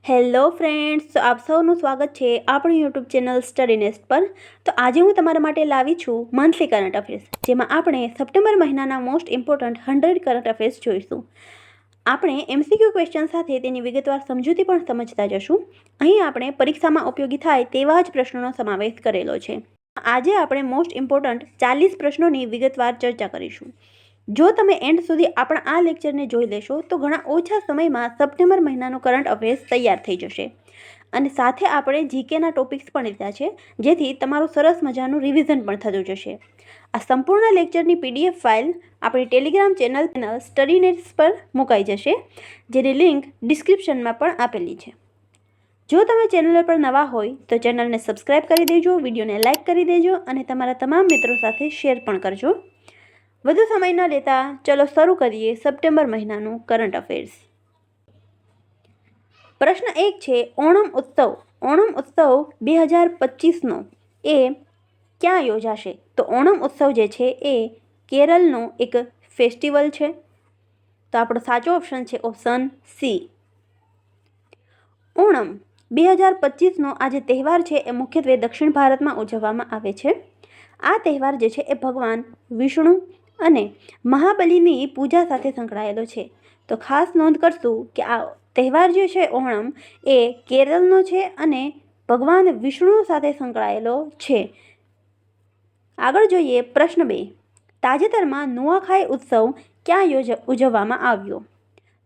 Hello friends, તો આપ સૌનું સ્વાગત છે આપણી યુટ્યુબ ચેનલ સ્ટડી નેસ્ટ પર। તો આજે હું તમારા માટે લાવી છું મંથલી કરંટ અફેર્સ, જેમાં આપણે સપ્ટેમ્બર મહિનાના મોસ્ટ ઇમ્પોર્ટન્ટ 100 કરંટ અફેર્સ જોઈશું। આપણે એમસીક્યુ ક્વેશ્ચન સાથે તેની વિગતવાર સમજૂતી પણ સમજતા જશું। અહીં આપણે પરીક્ષામાં ઉપયોગી થાય તેવા જ પ્રશ્નોનો સમાવેશ કરેલો છે। આજે આપણે મોસ્ટ ઇમ્પોર્ટન્ટ 40 પ્રશ્નોની વિગતવાર ચર્ચા કરીશું। જો તમે એન્ડ સુધી આપણા આ લેક્ચરને જોઈ લેશો તો ઘણા ઓછા સમયમાં સપ્ટેમ્બર મહિનાનું કરંટ અફેર્સ તૈયાર થઈ જશે, અને સાથે આપણે જીકેના ટોપિક્સ પણ લીધા છે, જેથી તમારું સરસ મજાનું રિવિઝન પણ થતું જશે। આ સંપૂર્ણ લેક્ચરની પીડીએફ ફાઇલ આપણી ટેલિગ્રામ ચેનલ સ્ટડી નેટ્સ પર મુકાઈ જશે, જેની લિંક ડિસ્ક્રિપ્શનમાં પણ આપેલી છે। જો તમે ચેનલ પર નવા હોય તો ચેનલને સબસ્ક્રાઇબ કરી દેજો, વિડીયોને લાઇક કરી દેજો અને તમારા તમામ મિત્રો સાથે શેર પણ કરજો। વધુ સમય ન લેતા ચલો શરૂ કરીએ સપ્ટેમ્બર મહિનાનું કરંટ અફેર્સ। પ્રશ્ન 1 છે, ઓણમ ઉત્સવ 2025નો એ ક્યાં યોજાશે? તો ઓણમ ઉત્સવ જે છે એ કેરળનો એક ફેસ્ટિવલ છે। તો આપણો સાચો ઓપ્શન છે ઓપ્શન સી। ઓણમ 2025નો આ જે તહેવાર છે એ મુખ્યત્વે દક્ષિણ ભારતમાં ઉજવવામાં આવે છે। આ તહેવાર જે છે એ ભગવાન વિષ્ણુ અને મહાબલીની પૂજા સાથે સંકળાયેલો છે। તો ખાસ નોંધ કરશું કે આ તહેવાર જે છે ઓણમ એ કેરળનો છે અને ભગવાન વિષ્ણુ સાથે સંકળાયેલો છે। આગળ જોઈએ પ્રશ્ન 2, તાજેતરમાં નુઆખાઈ ઉત્સવ ક્યાં ઉજવવામાં આવ્યો?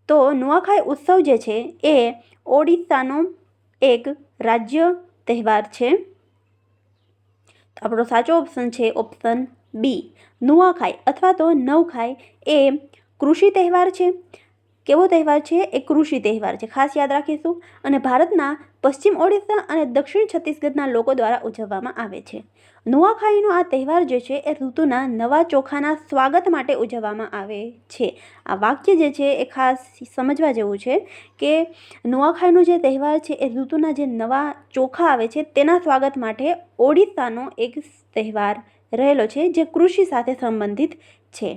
તો નુઆખાઈ ઉત્સવ જે છે એ ઓડિશાનો એક રાજ્ય તહેવાર છે। આપણો સાચો ઓપ્શન છે ઓપ્શન બી। નુઆખાઈ અથવા તો નવખાઈ એ કૃષિ તહેવાર છે। કેવો તહેવાર છે? એ કૃષિ તહેવાર છે, ખાસ યાદ રાખીશું। અને ભારતના પશ્ચિમ ઓડિશા અને દક્ષિણ છત્તીસગઢના લોકો દ્વારા ઉજવવામાં આવે છે। નુઆખાઈનો આ તહેવાર જે છે એ ઋતુના નવા ચોખાના સ્વાગત માટે ઉજવવામાં આવે છે। આ વાક્ય જે છે એ ખાસ સમજવા જેવું છે કે નુઆખાઈનો જે તહેવાર છે એ ઋતુના જે નવા ચોખા આવે છે તેના સ્વાગત માટે ઓડિશાનો એક તહેવાર રહેલો છે, જે કૃષિ સાથે સંબંધિત છે।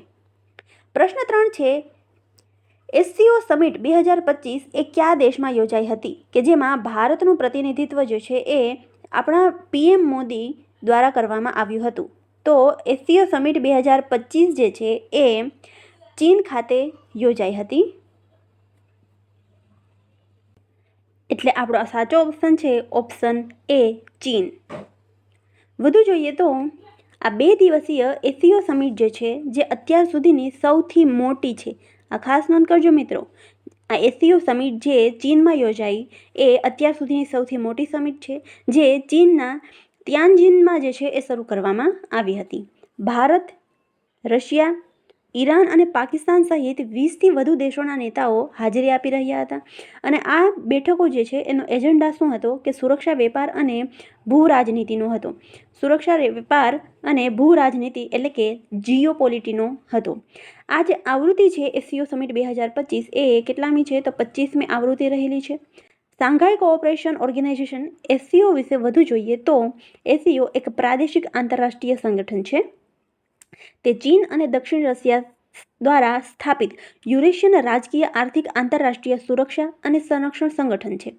પ્રશ્ન 3 છે, એસસીઓ સમિટ 2025 એ કયા દેશમાં યોજાઈ હતી કે જેમાં ભારતનું પ્રતિનિધિત્વ જે છે એ આપણા પીએમ મોદી દ્વારા કરવામાં આવ્યું હતું? તો એસસીઓ સમિટ 2025 જે છે એ ચીન ખાતે યોજાઈ હતી। એટલે આપણો સાચો ઓપ્શન છે ઓપ્શન એ ચીન। વધુ જોઈએ તો આ 2 દિવસીય એસસીઓ સમિટ જે છે જે અત્યાર સુધીની સૌથી મોટી છે। આ ખાસ નોંધ કરજો મિત્રો, આ એસસીઓ સમિટ જે ચીનમાં યોજાઈ એ અત્યાર સુધીની સૌથી મોટી સમિટ છે, જે ચીનના તિયાનજિનમાં જે છે એ શરૂ કરવામાં આવી હતી। ભારત, રશિયા, ઈરાન અને પાકિસ્તાન સહિત 20થી વધુ દેશોના નેતાઓ હાજરી આપી રહ્યા હતા। અને આ બેઠકો જે છે એનો એજન્ડા શું હતો કે સુરક્ષા, વેપાર અને ભૂ રાજનીતિનો હતો। સુરક્ષા, વેપાર અને ભૂ રાજનીતિ એટલે કે જીઓપોલિટીનો હતો। આ જે આવૃત્તિ છે એસસીઓ સમિટ 2025 એ કેટલામી છે? તો 25મી આવૃત્તિ રહેલી છે। શાંઘાઈ કોઓપરેશન ઓર્ગેનાઇઝેશન એસસીઓ વિશે વધુ જોઈએ તો એસસીઓ એક પ્રાદેશિક આંતરરાષ્ટ્રીય સંગઠન છે। તે ચીન અને દક્ષિણ રશિયા દ્વારા સ્થાપિત યુરેશિયન રાજકીય આર્થિક આંતરરાષ્ટ્રીય સુરક્ષા અને સંરક્ષણ સંગઠન છે।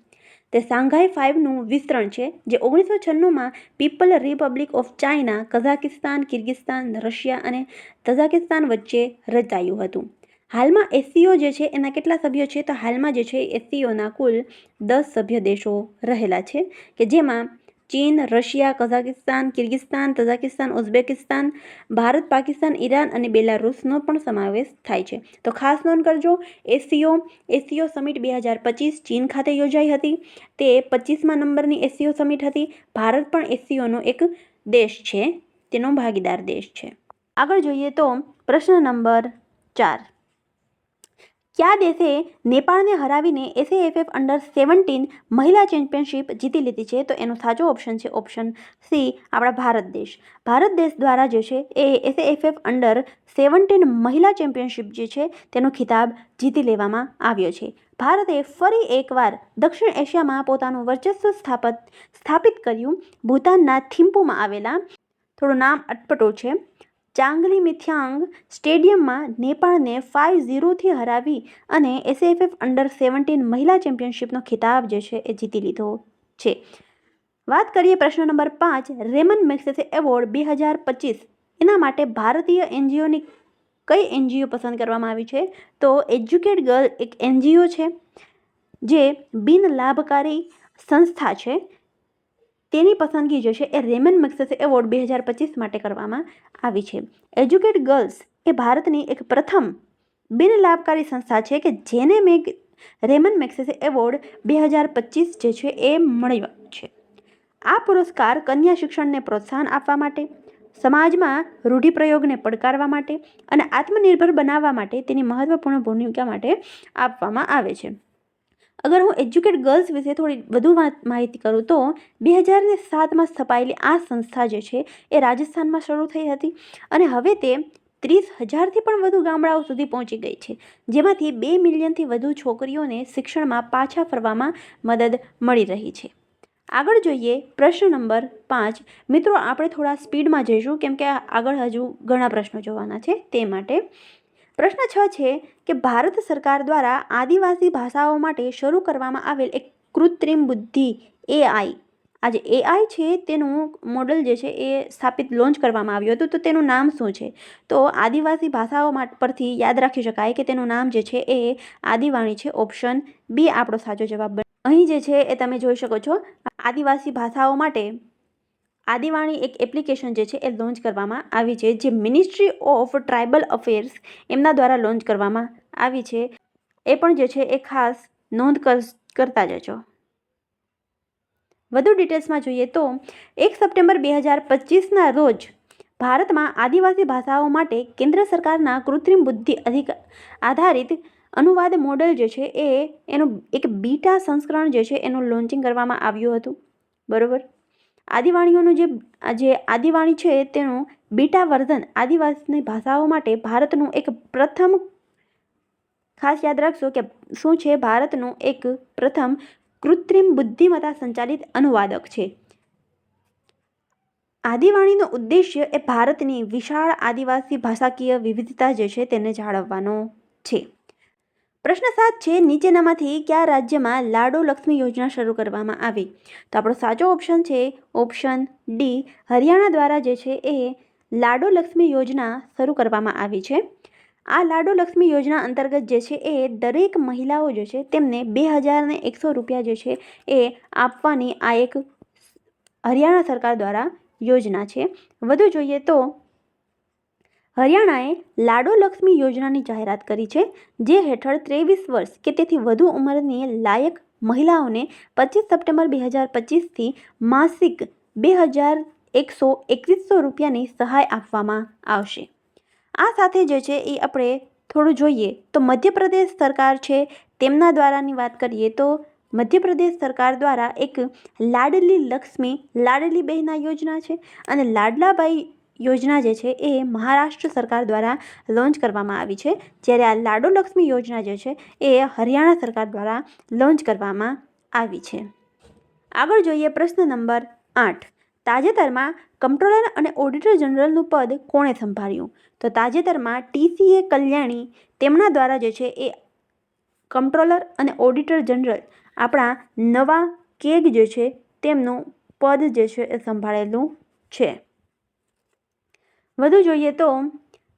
તે શાંઘાઈ 5નું વિસ્તરણ છે, જે 1996માં people republic of China, Kazakhstan, Kyrgyzstan, Russia અને તજાકિસ્તાન વચ્ચે રચાયું હતું। હાલમાં એસસીઓ જે છે એના કેટલા સભ્યો છે? તો હાલમાં જે છે એસસીઓના કુલ 10 સભ્ય દેશો રહેલા છે, કે જેમાં ચીન, Russia, Kazakhstan, Kyrgyzstan, Tajikistan, Uzbekistan, Bharat, Pakistan, Iran અને બેલારુસનો પણ સમાવેશ થાય છે। તો ખાસ નોંધ કરજો, એસસીઓ સમિટ 2025 ચીન ખાતે યોજાઈ હતી। તે 25મા નંબરની એસસીઓ સમિટ હતી। ભારત પણ એસસીઓનો એક દેશ છે, તેનો ભાગીદાર દેશ છે। આગળ જોઈએ તો પ્રશ્ન નંબર 4, કયા દેશે નેપાળને હરાવીને એસએએફ અંડર 17 મહિલા ચેમ્પિયનશિપ જીતી લીધી છે? તો એનો સાચો ઓપ્શન છે ઓપ્શન સી, આપણા ભારત દેશ। ભારત દેશ દ્વારા જે છે એ એસએએફ અંડર 17 મહિલા ચેમ્પિયનશિપ જે છે તેનો ખિતાબ જીતી લેવામાં આવ્યો છે। ભારતે ફરી એકવાર દક્ષિણ એશિયામાં પોતાનું વર્ચસ્વ સ્થાપિત કર્યું। ભૂતાનના થિમ્પુમાં આવેલા, થોડું નામ અટપટો છે, ચાંગલી મિથ્યાંગ સ્ટેડિયમમાં નેપાળને 5-0થી હરાવી અને SAFF અંડર-17 મહિલા ચેમ્પિયનશિપનો ખિતાબ જે છે એ જીતી લીધો છે. વાત કરીએ પ્રશ્ન નંબર 5, રેમન મેગ્સેસે એવોર્ડ 2025 એના માટે ભારતીય એનજીઓની કઈ એનજીઓ પસંદ કરવામાં આવી છે? તો એજ્યુકેટ ગર્લ એક એનજીઓ છે જે બિન લાભકારી સંસ્થા છે. તેની પસંદગી જે છે એ રેમન મેગ્સેસે એવોર્ડ 2025 માટે કરવામાં આવી છે. એજ્યુકેટ ગર્લ્સ એ ભારતની એક પ્રથમ બિન લાભકારી સંસ્થા છે કે જેને રેમન મેગ્સેસે એવોર્ડ 2025 જે છે એ મળ્યો છે. આ પુરસ્કાર કન્યા શિક્ષણને પ્રોત્સાહન આપવા માટે, સમાજમાં રૂઢિપ્રયોગને પડકારવા માટે અને આત્મનિર્ભર બનાવવા માટે તેની મહત્વપૂર્ણ ભૂમિકા માટે આપવામાં આવે છે. અગર હું એજ્યુકેટ ગર્લ્સ વિશે થોડી વધુ માહિતી કરું તો 2007માં સ્થપાયેલી આ સંસ્થા જે છે એ રાજસ્થાનમાં શરૂ થઈ હતી અને હવે તે 30,000થી પણ વધુ ગામડાઓ સુધી પહોંચી ગઈ છે, જેમાંથી 2 મિલિયનથી વધુ છોકરીઓને શિક્ષણમાં પાછા ફરવામાં મદદ મળી રહી છે. આગળ જોઈએ પ્રશ્ન નંબર 5. મિત્રો, આપણે થોડા સ્પીડમાં જઈશું કેમ કે આગળ હજુ ઘણા પ્રશ્નો જોવાના છે તે માટે. પ્રશ્ન 6 છે કે ભારત સરકાર દ્વારા આદિવાસી ભાષાઓ માટે શરૂ કરવામાં આવેલ એક કૃત્રિમ બુદ્ધિ AI, આ જે AI છે તેનું મોડલ જે છે એ લોન્ચ કરવામાં આવ્યું હતું. તો તેનું નામ શું છે? તો આદિવાસી ભાષાઓ પરથી યાદ રાખી શકાય કે તેનું નામ જે છે એ આદિવાણી છે. ઓપ્શન B આપણો સાચો જવાબ બને. અહીં જે છે એ તમે જોઈ શકો છો, આદિવાસી ભાષાઓ માટે આદિવાણી એક એપ્લિકેશન જે છે એ લોન્ચ કરવામાં આવી છે, જે મિનિસ્ટ્રી ઓફ ટ્રાઇબલ અફેર્સ એમના દ્વારા લોન્ચ કરવામાં આવી છે. એ પણ જે છે એ ખાસ નોંધ કરતા જજો. વધુ ડિટેલ્સમાં જોઈએ તો 1 સપ્ટેમ્બર 2025ના રોજ ભારતમાં આદિવાસી ભાષાઓ માટે કેન્દ્ર સરકારના કૃત્રિમ બુદ્ધિ આધારિત અનુવાદ મોડેલ જે છે એનું એક બીટા સંસ્કરણ જે છે એનું લોન્ચિંગ કરવામાં આવ્યું હતું. બરોબર. આદિવાણીઓનું જે આદિવાણી છે તેનું બીટા વર્ઝન આદિવાસી ભાષાઓ માટે ભારતનું એક પ્રથમ, ખાસ યાદ રાખશો કે શું છે, ભારતનું એક પ્રથમ કૃત્રિમ બુદ્ધિમત્તા સંચાલિત અનુવાદક છે. આદિવાણીનો ઉદ્દેશ્ય એ ભારતની વિશાળ આદિવાસી ભાષાકીય વિવિધતા જે છે તેને જાળવવાનો છે. પ્રશ્ન 7 છે, નીચેનામાંથી કયા રાજ્યમાં લાડો લક્ષ્મી યોજના શરૂ કરવામાં આવી? તો આપણો સાચો ઓપ્શન છે ઓપ્શન D, હરિયાણા દ્વારા જે છે એ લાડો લક્ષ્મી યોજના શરૂ કરવામાં આવી છે. આ લાડો લક્ષ્મી યોજના અંતર્ગત જે છે એ દરેક મહિલાઓ જે છે તેમને 2,100 રૂપિયા જે છે એ આપવાની આ એક હરિયાણા સરકાર દ્વારા યોજના છે. વધુ જોઈએ તો હરિયાણાએ લાડો લક્ષ્મી યોજનાની જાહેરાત કરી છે, જે હેઠળ 23 વર્ષ કે તેથી વધુ ઉંમરની લાયક મહિલાઓને 25 સપ્ટેમ્બર 2025થી માસિક 2,121 રૂપિયાની સહાય આપવામાં આવશે. આ સાથે જે છે એ આપણે થોડું જોઈએ તો મધ્યપ્રદેશ સરકાર છે તેમના દ્વારાની વાત કરીએ તો મધ્યપ્રદેશ સરકાર દ્વારા એક લાડલી લક્ષ્મી લાડલી બહેના યોજના છે અને લાડલાબાઈ યોજના જે છે એ મહારાષ્ટ્ર સરકાર દ્વારા લોન્ચ કરવામાં આવી છે, જ્યારે આ લાડો લક્ષ્મી યોજના જે છે એ હરિયાણા સરકાર દ્વારા લોન્ચ કરવામાં આવી છે. આગળ જોઈએ પ્રશ્ન નંબર 8. તાજેતરમાં કમ્પ્ટ્રોલર અને ઓડિટર જનરલનું પદ કોણે સંભાળ્યું? તો તાજેતરમાં TCA કલ્યાણી તેમના દ્વારા જે છે એ કમ્પ્ટ્રોલર અને ઓડિટર જનરલ આપણા નવા કેગ જે છે તેમનું પદ જે છે એ સંભાળેલું છે. વધુ જોઈએ તો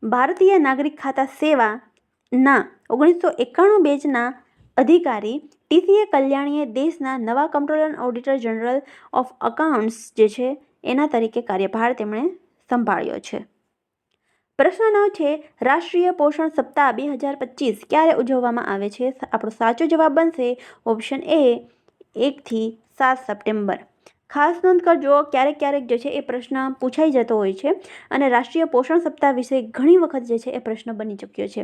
ભારતીય નાગરિક ખાતા સેવાના 1991 બેચના અધિકારી TCA કલ્યાણીએ દેશના નવા કમ્પ્ટ્રોલર અને ઓડિટર જનરલ ઓફ અકાઉન્ટ્સ જે છે એના તરીકે કાર્યભાર તેમણે સંભાળ્યો છે. પ્રશ્ન 9 છે, રાષ્ટ્રીય પોષણ સપ્તાહ 2025 ક્યારે ઉજવવામાં આવે છે? આપણો સાચો જવાબ બનશે ઓપ્શન A 1થી 7 સપ્ટેમ્બર. ખાસ નોંધ કરજો, ક્યારેક જે છે એ પ્રશ્ન પૂછાઈ જતો હોય છે અને રાષ્ટ્રીય પોષણ સપ્તાહ વિશે ઘણી વખત જે છે એ પ્રશ્ન બની ચૂક્યો છે.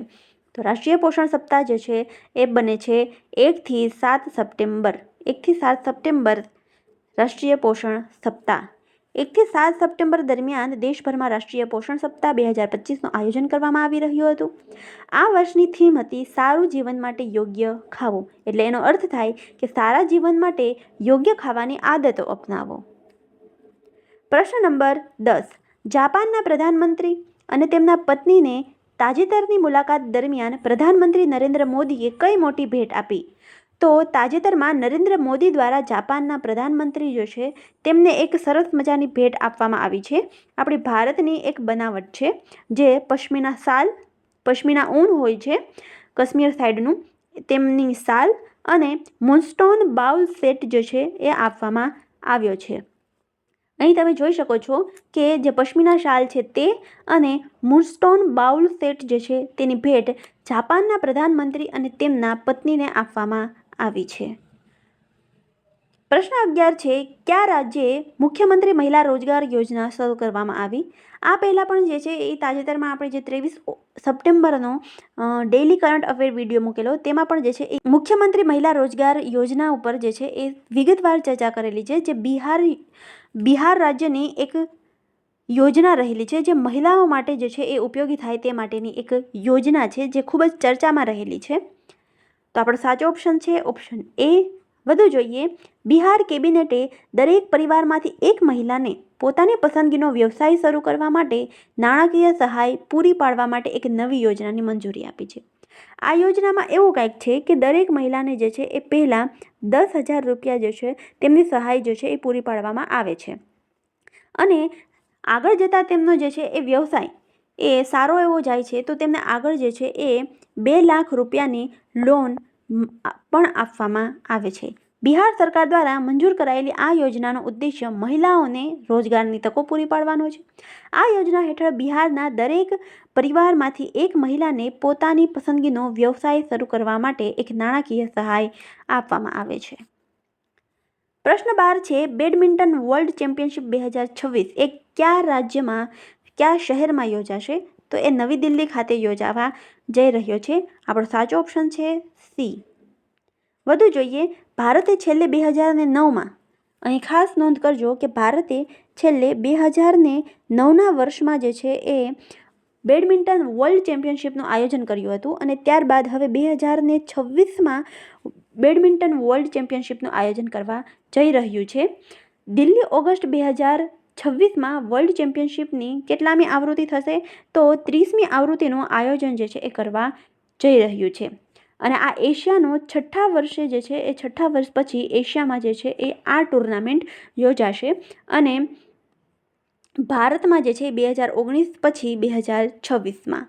તો રાષ્ટ્રીય પોષણ સપ્તાહ જે છે એ બને છે 1થી 7 સપ્ટેમ્બર. 1થી 7 સપ્ટેમ્બર રાષ્ટ્રીય પોષણ સપ્તાહ. 1થી 7 સપ્ટેમ્બર દરમિયાન દેશભરમાં રાષ્ટ્રીય પોષણ સપ્તાહ 2025નું આયોજન કરવામાં આવી રહ્યું હતું. આ વર્ષની થીમ હતી સારું જીવન માટે યોગ્ય ખાવું. એટલે એનો અર્થ થાય કે સારા જીવન માટે યોગ્ય ખાવાની આદતો અપનાવો. પ્રશ્ન નંબર 10. જાપાનના પ્રધાનમંત્રી અને તેમના પત્નીને તાજેતરની મુલાકાત દરમિયાન પ્રધાનમંત્રી નરેન્દ્ર મોદીએ કઈ મોટી ભેટ આપી? તો તાજેતરમાં નરેન્દ્ર મોદી દ્વારા જાપાનના પ્રધાનમંત્રી જે છે તેમને એક સરસ મજાની ભેટ આપવામાં આવી છે. આપણી ભારતની એક બનાવટ છે જે પશ્મિના ઊન હોય છે કાશ્મીર સાઈડનું, તેમની શાલ અને મૂનસ્ટોન બાઉલ સેટ જે છે એ આપવામાં આવ્યો છે. અહીં તમે જોઈ શકો છો કે જે પશ્મિના શાલ છે તે અને મૂનસ્ટોન બાઉલ સેટ જે છે તેની ભેટ જાપાનના પ્રધાનમંત્રી અને તેમના પત્નીને આપવામાં આવી છે. પ્રશ્ન 11 છે, કયા રાજ્યે મુખ્યમંત્રી મહિલા રોજગાર યોજના શરૂ કરવામાં આવી? આ પહેલાં પણ જે છે એ તાજેતરમાં આપણે જે 23 સપ્ટેમ્બરનો ડેઇલી કરંટ અફેર વિડીયો મૂકેલો તેમાં પણ જે છે એ મુખ્યમંત્રી મહિલા રોજગાર યોજના ઉપર જે છે એ વિગતવાર ચર્ચા કરેલી છે, જે બિહાર રાજ્યની એક યોજના રહેલી છે, જે મહિલાઓ માટે જે છે એ ઉપયોગી થાય તે માટેની એક યોજના છે જે ખૂબ જ ચર્ચામાં રહેલી છે. તો આપણો સાચો ઓપ્શન છે ઓપ્શન એ. વધુ જોઈએ, બિહાર કેબિનેટે દરેક પરિવારમાંથી એક મહિલાને પોતાની પસંદગીનો વ્યવસાય શરૂ કરવા માટે નાણાકીય સહાય પૂરી પાડવા માટે એક નવી યોજનાની મંજૂરી આપી છે. આ યોજનામાં એવું કંઈક છે કે દરેક મહિલાને જે છે એ પહેલાં 10,000 રૂપિયા જે છે તેમની સહાય જે છે એ પૂરી પાડવામાં આવે છે અને આગળ જતાં તેમનો જે છે એ વ્યવસાય એ સારો એવો જાય છે તો તેમને આગળ જે છે એ 2 લાખ રૂપિયાની લોન પણ આપવામાં આવે છે. બિહાર સરકાર દ્વારા મંજૂર કરાયેલી આ યોજનાનો ઉદ્દેશ્ય મહિલાઓને રોજગારની તકો પૂરી પાડવાનો છે. આ યોજના હેઠળ બિહારના દરેક પરિવારમાંથી એક મહિલાને પોતાની પસંદગીનો વ્યવસાય શરૂ કરવા માટે એક નાણાકીય સહાય આપવામાં આવે છે. પ્રશ્ન 12 છે, બેડમિન્ટન વર્લ્ડ ચેમ્પિયનશિપ 2026 એ કયા રાજ્યમાં, કયા શહેરમાં યોજાશે? તો એ નવી દિલ્હી ખાતે યોજાવા જઈ રહ્યો છે. આપણો સાચો ઓપ્શન છે સી. વધુ જોઈએ, ભારતે છેલ્લે 2009માં, અહીં ખાસ નોંધ કરજો કે ભારતે છેલ્લે 2009ના વર્ષમાં જે છે એ બેડમિન્ટન વર્લ્ડ ચેમ્પિયનશિપનું આયોજન કર્યું હતું અને ત્યારબાદ હવે 2026માં બેડમિન્ટન વર્લ્ડ ચેમ્પિયનશિપનું આયોજન કરવા જઈ રહ્યું છે. દિલ્હી ઓગસ્ટ 2026માં વર્લ્ડ ચેમ્પિયનશિપની કેટલામી આવૃત્તિ થશે? તો 30મી આવૃત્તિનું આયોજન જે છે એ કરવા જઈ રહ્યું છે અને આ એશિયાનો 6થા વર્ષે જે છે એ 6થા વર્ષ પછી એશિયામાં જે છે એ આ ટુર્નામેન્ટ યોજાશે અને ભારતમાં જે છે 2019 પછી 2026માં.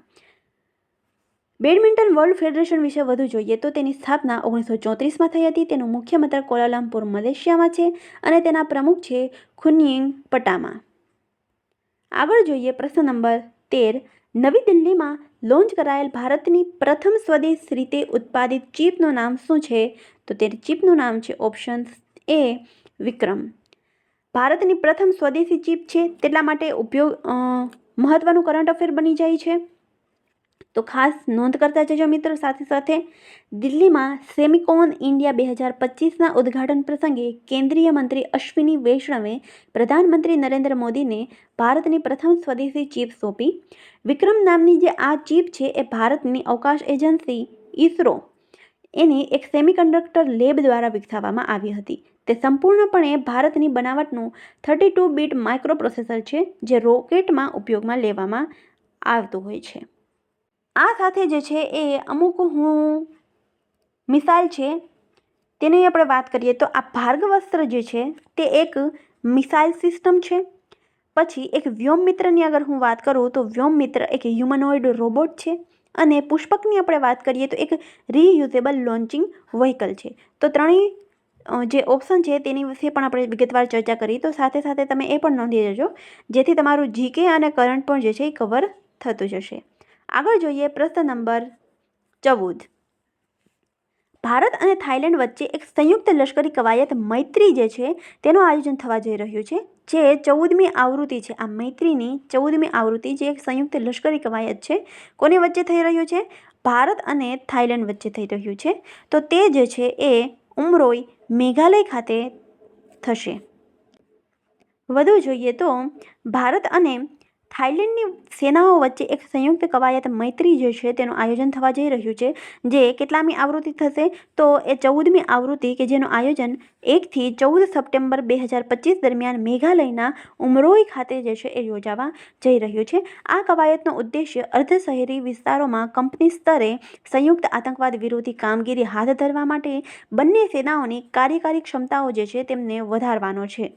બેડમિન્ટન વર્લ્ડ ફેડરેશન વિશે વધુ જોઈએ તો તેની સ્થાપના 1934માં થઈ હતી. તેનું મુખ્ય મથક કોલાલમપુર મલેશિયામાં છે અને તેના પ્રમુખ છે ખુન્યિંગ પટામા. આગળ જોઈએ પ્રશ્ન નંબર 13, નવી દિલ્હીમાં લોન્ચ કરાયેલ ભારતની પ્રથમ સ્વદેશ રીતે ઉત્પાદિત ચિપનું નામ શું છે? તો તે ચિપનું નામ છે ઓપ્શન એ વિક્રમ. ભારતની પ્રથમ સ્વદેશી ચિપ છે તેટલા માટે મહત્વનું કરંટ અફેર બની જાય છે, તો ખાસ નોંધ કરતા જજો મિત્રો. સાથે સાથે દિલ્હીમાં સેમિકોન ઇન્ડિયા 2025ના ઉદ્ઘાટન પ્રસંગે કેન્દ્રીય મંત્રી અશ્વિની વૈષ્ણવે પ્રધાનમંત્રી નરેન્દ્ર મોદીને ભારતની પ્રથમ સ્વદેશી ચિપ સોંપી. વિક્રમ નામની જે આ ચિપ છે એ ભારતની અવકાશ એજન્સી ઇસરો એની એક સેમિકન્ડક્ટર લેબ દ્વારા વિકસાવવામાં આવી હતી. તે સંપૂર્ણપણે ભારતની બનાવટનું 32 બીટ માઇક્રોપ્રોસેસર છે જે રોકેટમાં ઉપયોગમાં લેવામાં આવતું હોય છે. આ સાથે જે છે એ અમુક મિસાઇલ છે તેની આપણે વાત કરીએ તો આ ભાર્ગવસ્ત્ર જે છે તે એક મિસાઇલ સિસ્ટમ છે. પછી એક વ્યોમમિત્રની અગર હું વાત કરું તો વ્યોમમિત્ર એક હ્યુમનોઇડ રોબોટ છે અને પુષ્પકની આપણે વાત કરીએ તો એક રીયુઝેબલ લોન્ચિંગ વ્હીકલ છે. તો ત્રણેય જે ઓપ્શન છે તેની વિશે પણ આપણે વિગતવાર ચર્ચા કરી. તો સાથે સાથે તમે એ પણ નોંધી લેજો જેથી તમારું જીકે અને કરંટ પણ જે છે એ કવર થતું જશે. આગળ જોઈએ પ્રશ્ન નંબર 14, ભારત અને થાઇલેન્ડ વચ્ચે એક સંયુક્ત લશ્કરી કવાયત મૈત્રી જે છે તેનું આયોજન થવા જઈ રહ્યું છે, જે 14મી આવૃત્તિ છે. આ મૈત્રીની 14મી આવૃત્તિ જે એક સંયુક્ત લશ્કરી કવાયત છે કોની વચ્ચે થઈ રહ્યું છે? ભારત અને થાઇલેન્ડ વચ્ચે થઈ રહ્યું છે. તો તે જે છે એ ઉમરોઈ મેઘાલય ખાતે થશે. વધુ જોઈએ તો ભારત અને થાઇલેન્ડની સેનાઓ વચ્ચે એક સંયુક્ત કવાયત મૈત્રી જે છે તેનું આયોજન થવા જઈ રહ્યું છે, જે કેટલામી આવૃત્તિ થશે તો એ 14મી આવૃત્તિ કે જેનું આયોજન 1 થી 14 સપ્ટેમ્બર 2025 દરમિયાન મેઘાલયના ઉમરોઈ ખાતે જે છે એ યોજાવા જઈ રહ્યું છે. આ કવાયતનો ઉદ્દેશ્ય અર્ધ શહેરી વિસ્તારોમાં કંપની સ્તરે સંયુક્ત આતંકવાદ વિરોધી કામગીરી હાથ ધરવા માટે બંને સેનાઓની કાર્યકારી ક્ષમતાઓ જે છે તેમને વધારવાનો છે.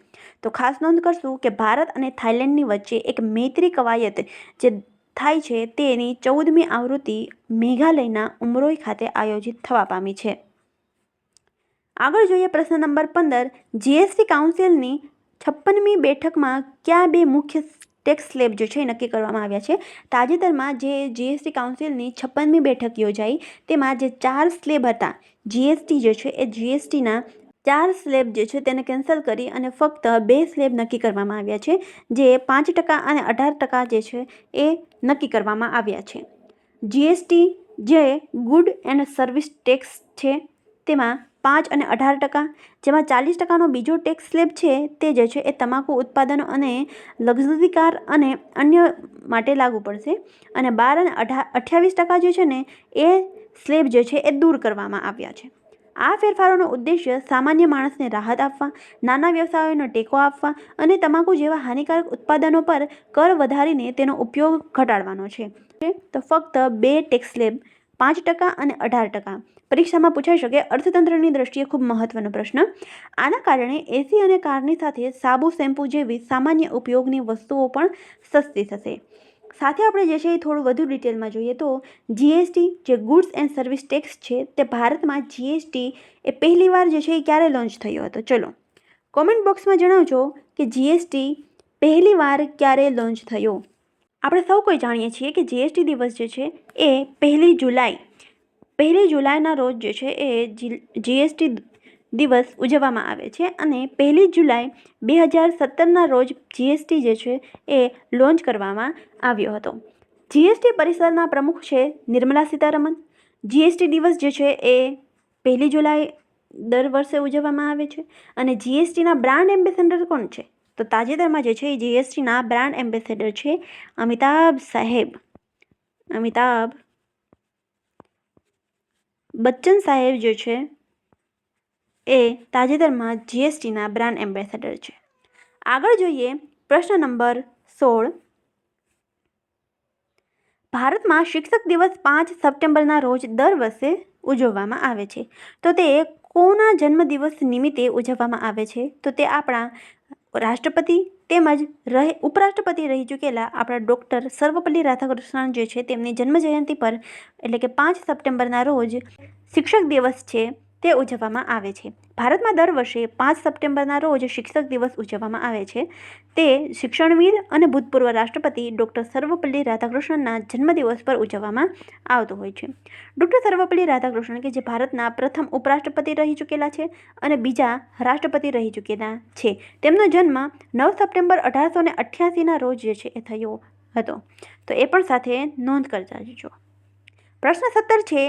તો ખાસ નોંધ કરશું કે ભારત અને થાઇલેન્ડની વચ્ચે એક મૈત્રી કવાયત જે થાય છે તેની 14મી આવૃત્તિ મેઘાલયના ઉમરોઈ ખાતે આયોજિત થવા પામી છે. આગળ જોઈએ પ્રશ્ન નંબર 15. જીએસટી કાઉન્સિલની 56મી બેઠકમાં કયા બે મુખ્ય ટેક્સ સ્લેબ જે છે નક્કી કરવામાં આવ્યા છે? તાજેતરમાં જે જીએસટી કાઉન્સિલની 56મી બેઠક યોજાઈ તેમાં જે 4 સ્લેબ હતા જીએસટી જે છે એ જીએસટીના 4 સ્લેબ જે છે તેને કેન્સલ કરી અને ફક્ત 2 સ્લેબ નક્કી કરવામાં આવ્યા છે, જે 5% અને 18% જે છે એ નક્કી કરવામાં આવ્યા છે. જીએસટી જે ગુડ એન્ડ સર્વિસ ટેક્સ છે તેમાં 5 અને 18%, જેમાં 40%નો બીજો ટેક્સ સ્લેબ છે તે જે છે એ તમાકુ ઉત્પાદનો અને લક્ઝરી કાર અને અન્ય માટે લાગુ પડશે, અને 12 અને 28% જે છે ને એ સ્લેબ જે છે એ દૂર કરવામાં આવ્યા છે. આ ફેરફારોનો ઉદ્દેશ્ય સામાન્ય માણસને રાહત આપવા, નાના વ્યવસાયોને ટેકો આપવા અને તમાકુ જેવા હાનિકારક ઉત્પાદનો પર કર વધારીને તેનો ઉપયોગ ઘટાડવાનો છે. તો ફક્ત 2 ટેક્સ સ્લેબ 5% અને 18%. પરીક્ષામાં પૂછાઈ શકે. અર્થતંત્રની દ્રષ્ટિએ ખૂબ મહત્વનો પ્રશ્ન. આના કારણે એસી અને કારની સાથે સાબુ, શેમ્પૂ જેવી સામાન્ય ઉપયોગની વસ્તુઓ પણ સસ્તી થશે. સાથે આપણે જે છે એ થોડું વધુ ડિટેલમાં જોઈએ તો જીએસટી જે ગુડ્સ એન્ડ સર્વિસ ટેક્સ છે તે ભારતમાં જીએસટી એ પહેલીવાર જે છે એ ક્યારે લોન્ચ થયો હતો? ચલો કોમેન્ટ બોક્સમાં જણાવજો કે જીએસટી પહેલીવાર ક્યારે લોન્ચ થયો. આપણે સૌ કોઈ જાણીએ છીએ કે જીએસટી દિવસ જે છે એ 1 જુલાઈના રોજ જે છે એ જીએસટી દિવસ ઉજવવામાં આવે છે, અને 1 જુલાઈ 2017ના રોજ જીએસટી જે છે એ લોન્ચ કરવામાં આવ્યો હતો. જીએસટી પરિષદના પ્રમુખ છે નિર્મલા સીતારમણ. જીએસટી દિવસ જે છે એ 1 જુલાઈ દર વર્ષે ઉજવવામાં આવે છે, અને જીએસટીના બ્રાન્ડ એમ્બેસેડર કોણ છે? તો તાજેતરમાં જે છે એ જીએસટીના બ્રાન્ડ એમ્બેસેડર છે અમિતાભ બચ્ચન સાહેબ જે છે એ તાજેતરમાં જીએસટીના બ્રાન્ડ એમ્બેસેડર છે. આગળ જોઈએ પ્રશ્ન નંબર 16. ભારતમાં શિક્ષક દિવસ 5 સપ્ટેમ્બરના રોજ દર વર્ષે ઉજવવામાં આવે છે, તો તે કોના જન્મદિવસ નિમિત્તે ઉજવવામાં આવે છે? તો તે આપણા રાષ્ટ્રપતિ તેમજ ઉપરાષ્ટ્રપતિ રહી ચૂકેલા આપણા ડૉક્ટર સર્વપલ્લી રાધાકૃષ્ણન જે છે તેમની જન્મજયંતિ પર, એટલે કે 5 સપ્ટેમ્બરના રોજ શિક્ષક દિવસ છે તે ઉજવવામાં આવે છે. ભારતમાં દર વર્ષે 5 સપ્ટેમ્બરના રોજ શિક્ષક દિવસ ઉજવવામાં આવે છે. તે શિક્ષણવિદ અને ભૂતપૂર્વ રાષ્ટ્રપતિ ડૉક્ટર સર્વપલ્લી રાધાકૃષ્ણનના જન્મદિવસ પર ઉજવવામાં આવતો હોય છે. ડૉક્ટર સર્વપલ્લી રાધાકૃષ્ણન કે જે ભારતના પ્રથમ ઉપરાષ્ટ્રપતિ રહી ચૂકેલા છે અને બીજા રાષ્ટ્રપતિ રહી ચૂકેલા છે, તેમનો જન્મ 9 સપ્ટેમ્બર 1888ના રોજ જે છે એ થયો હતો. તો એ પણ સાથે નોંધ કરતા જજો. પ્રશ્ન 17 છે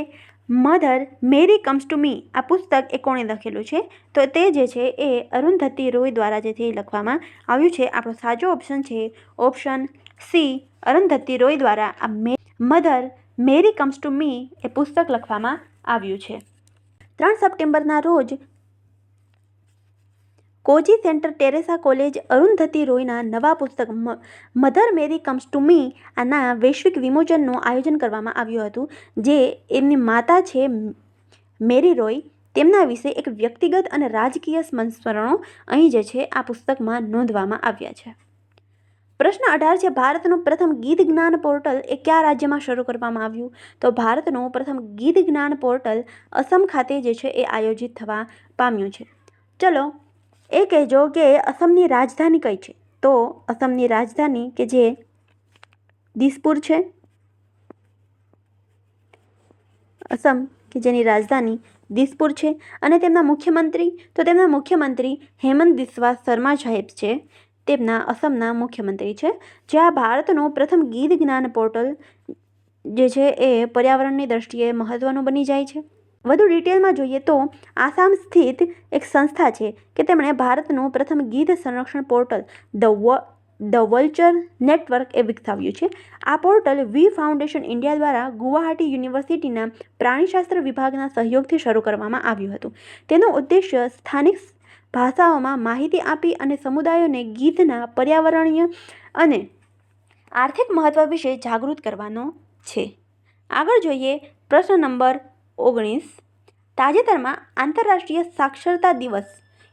Mother Mary comes to me આ પુસ્તક એ કોણે લખેલું છે? તો તે જે છે એ અરુંધતી રોય દ્વારા જે છે એ લખવામાં આવ્યું છે. આપણો સાચો ઓપ્શન છે ઓપ્શન સી, અરુંધતી રોય દ્વારા આ Mother Mary comes to me એ પુસ્તક લખવામાં આવ્યું છે. 3 સપ્ટેમ્બરના રોજ Kochi Saint Teresa college Arundhati રોયના નવા પુસ્તક Mother Mary comes to me આના વૈશ્વિક વિમોચનનું આયોજન કરવામાં આવ્યું હતું, જે એમની માતા છે મેરી રોય તેમના વિશે એક વ્યક્તિગત અને રાજકીય સંસ્મરણો અહીં જે છે આ પુસ્તકમાં નોંધવામાં આવ્યા છે. પ્રશ્ન 18 છે ભારતનું પ્રથમ ગીત જ્ઞાન પોર્ટલ એ કયા રાજ્યમાં શરૂ કરવામાં આવ્યું? તો ભારતનું પ્રથમ ગીત જ્ઞાન પોર્ટલ અસમ ખાતે જે છે એ આયોજિત થવા પામ્યું છે. ચલો એ કહેજો કે અસમની રાજધાની કઈ છે? તો અસમની રાજધાની કે જે દિસપુર છે. અસમ કે જેની રાજધાની દિસપુર છે, અને તેમના મુખ્યમંત્રી હેમંત બિસ્વા શર્મા સાહેબ છે, તેમના અસમના મુખ્યમંત્રી છે. જ્યાં ભારતનું પ્રથમ ગીત જ્ઞાન પોર્ટલ જે છે એ પર્યાવરણની દ્રષ્ટિએ મહત્વનું બની જાય છે. વધુ ડિટેલમાં જોઈએ તો આસામ સ્થિત એક સંસ્થા છે કે તેમણે ભારતનું પ્રથમ ગીત સંરક્ષણ પોર્ટલ ધ વલ્ચર નેટવર્ક એ વિકસાવ્યું છે. આ પોર્ટલ વી ફાઉન્ડેશન ઇન્ડિયા દ્વારા ગુવાહાટી યુનિવર્સિટીના પ્રાણીશાસ્ત્ર વિભાગના સહયોગથી શરૂ કરવામાં આવ્યું હતું. તેનો ઉદ્દેશ્ય સ્થાનિક ભાષાઓમાં માહિતી આપી અને સમુદાયોને ગીધના પર્યાવરણીય અને આર્થિક મહત્વ વિશે જાગૃત કરવાનો છે. આગળ જોઈએ પ્રશ્ન નંબર 19. તાજેતરમાં આંતરરાષ્ટ્રીય સાક્ષરતા દિવસ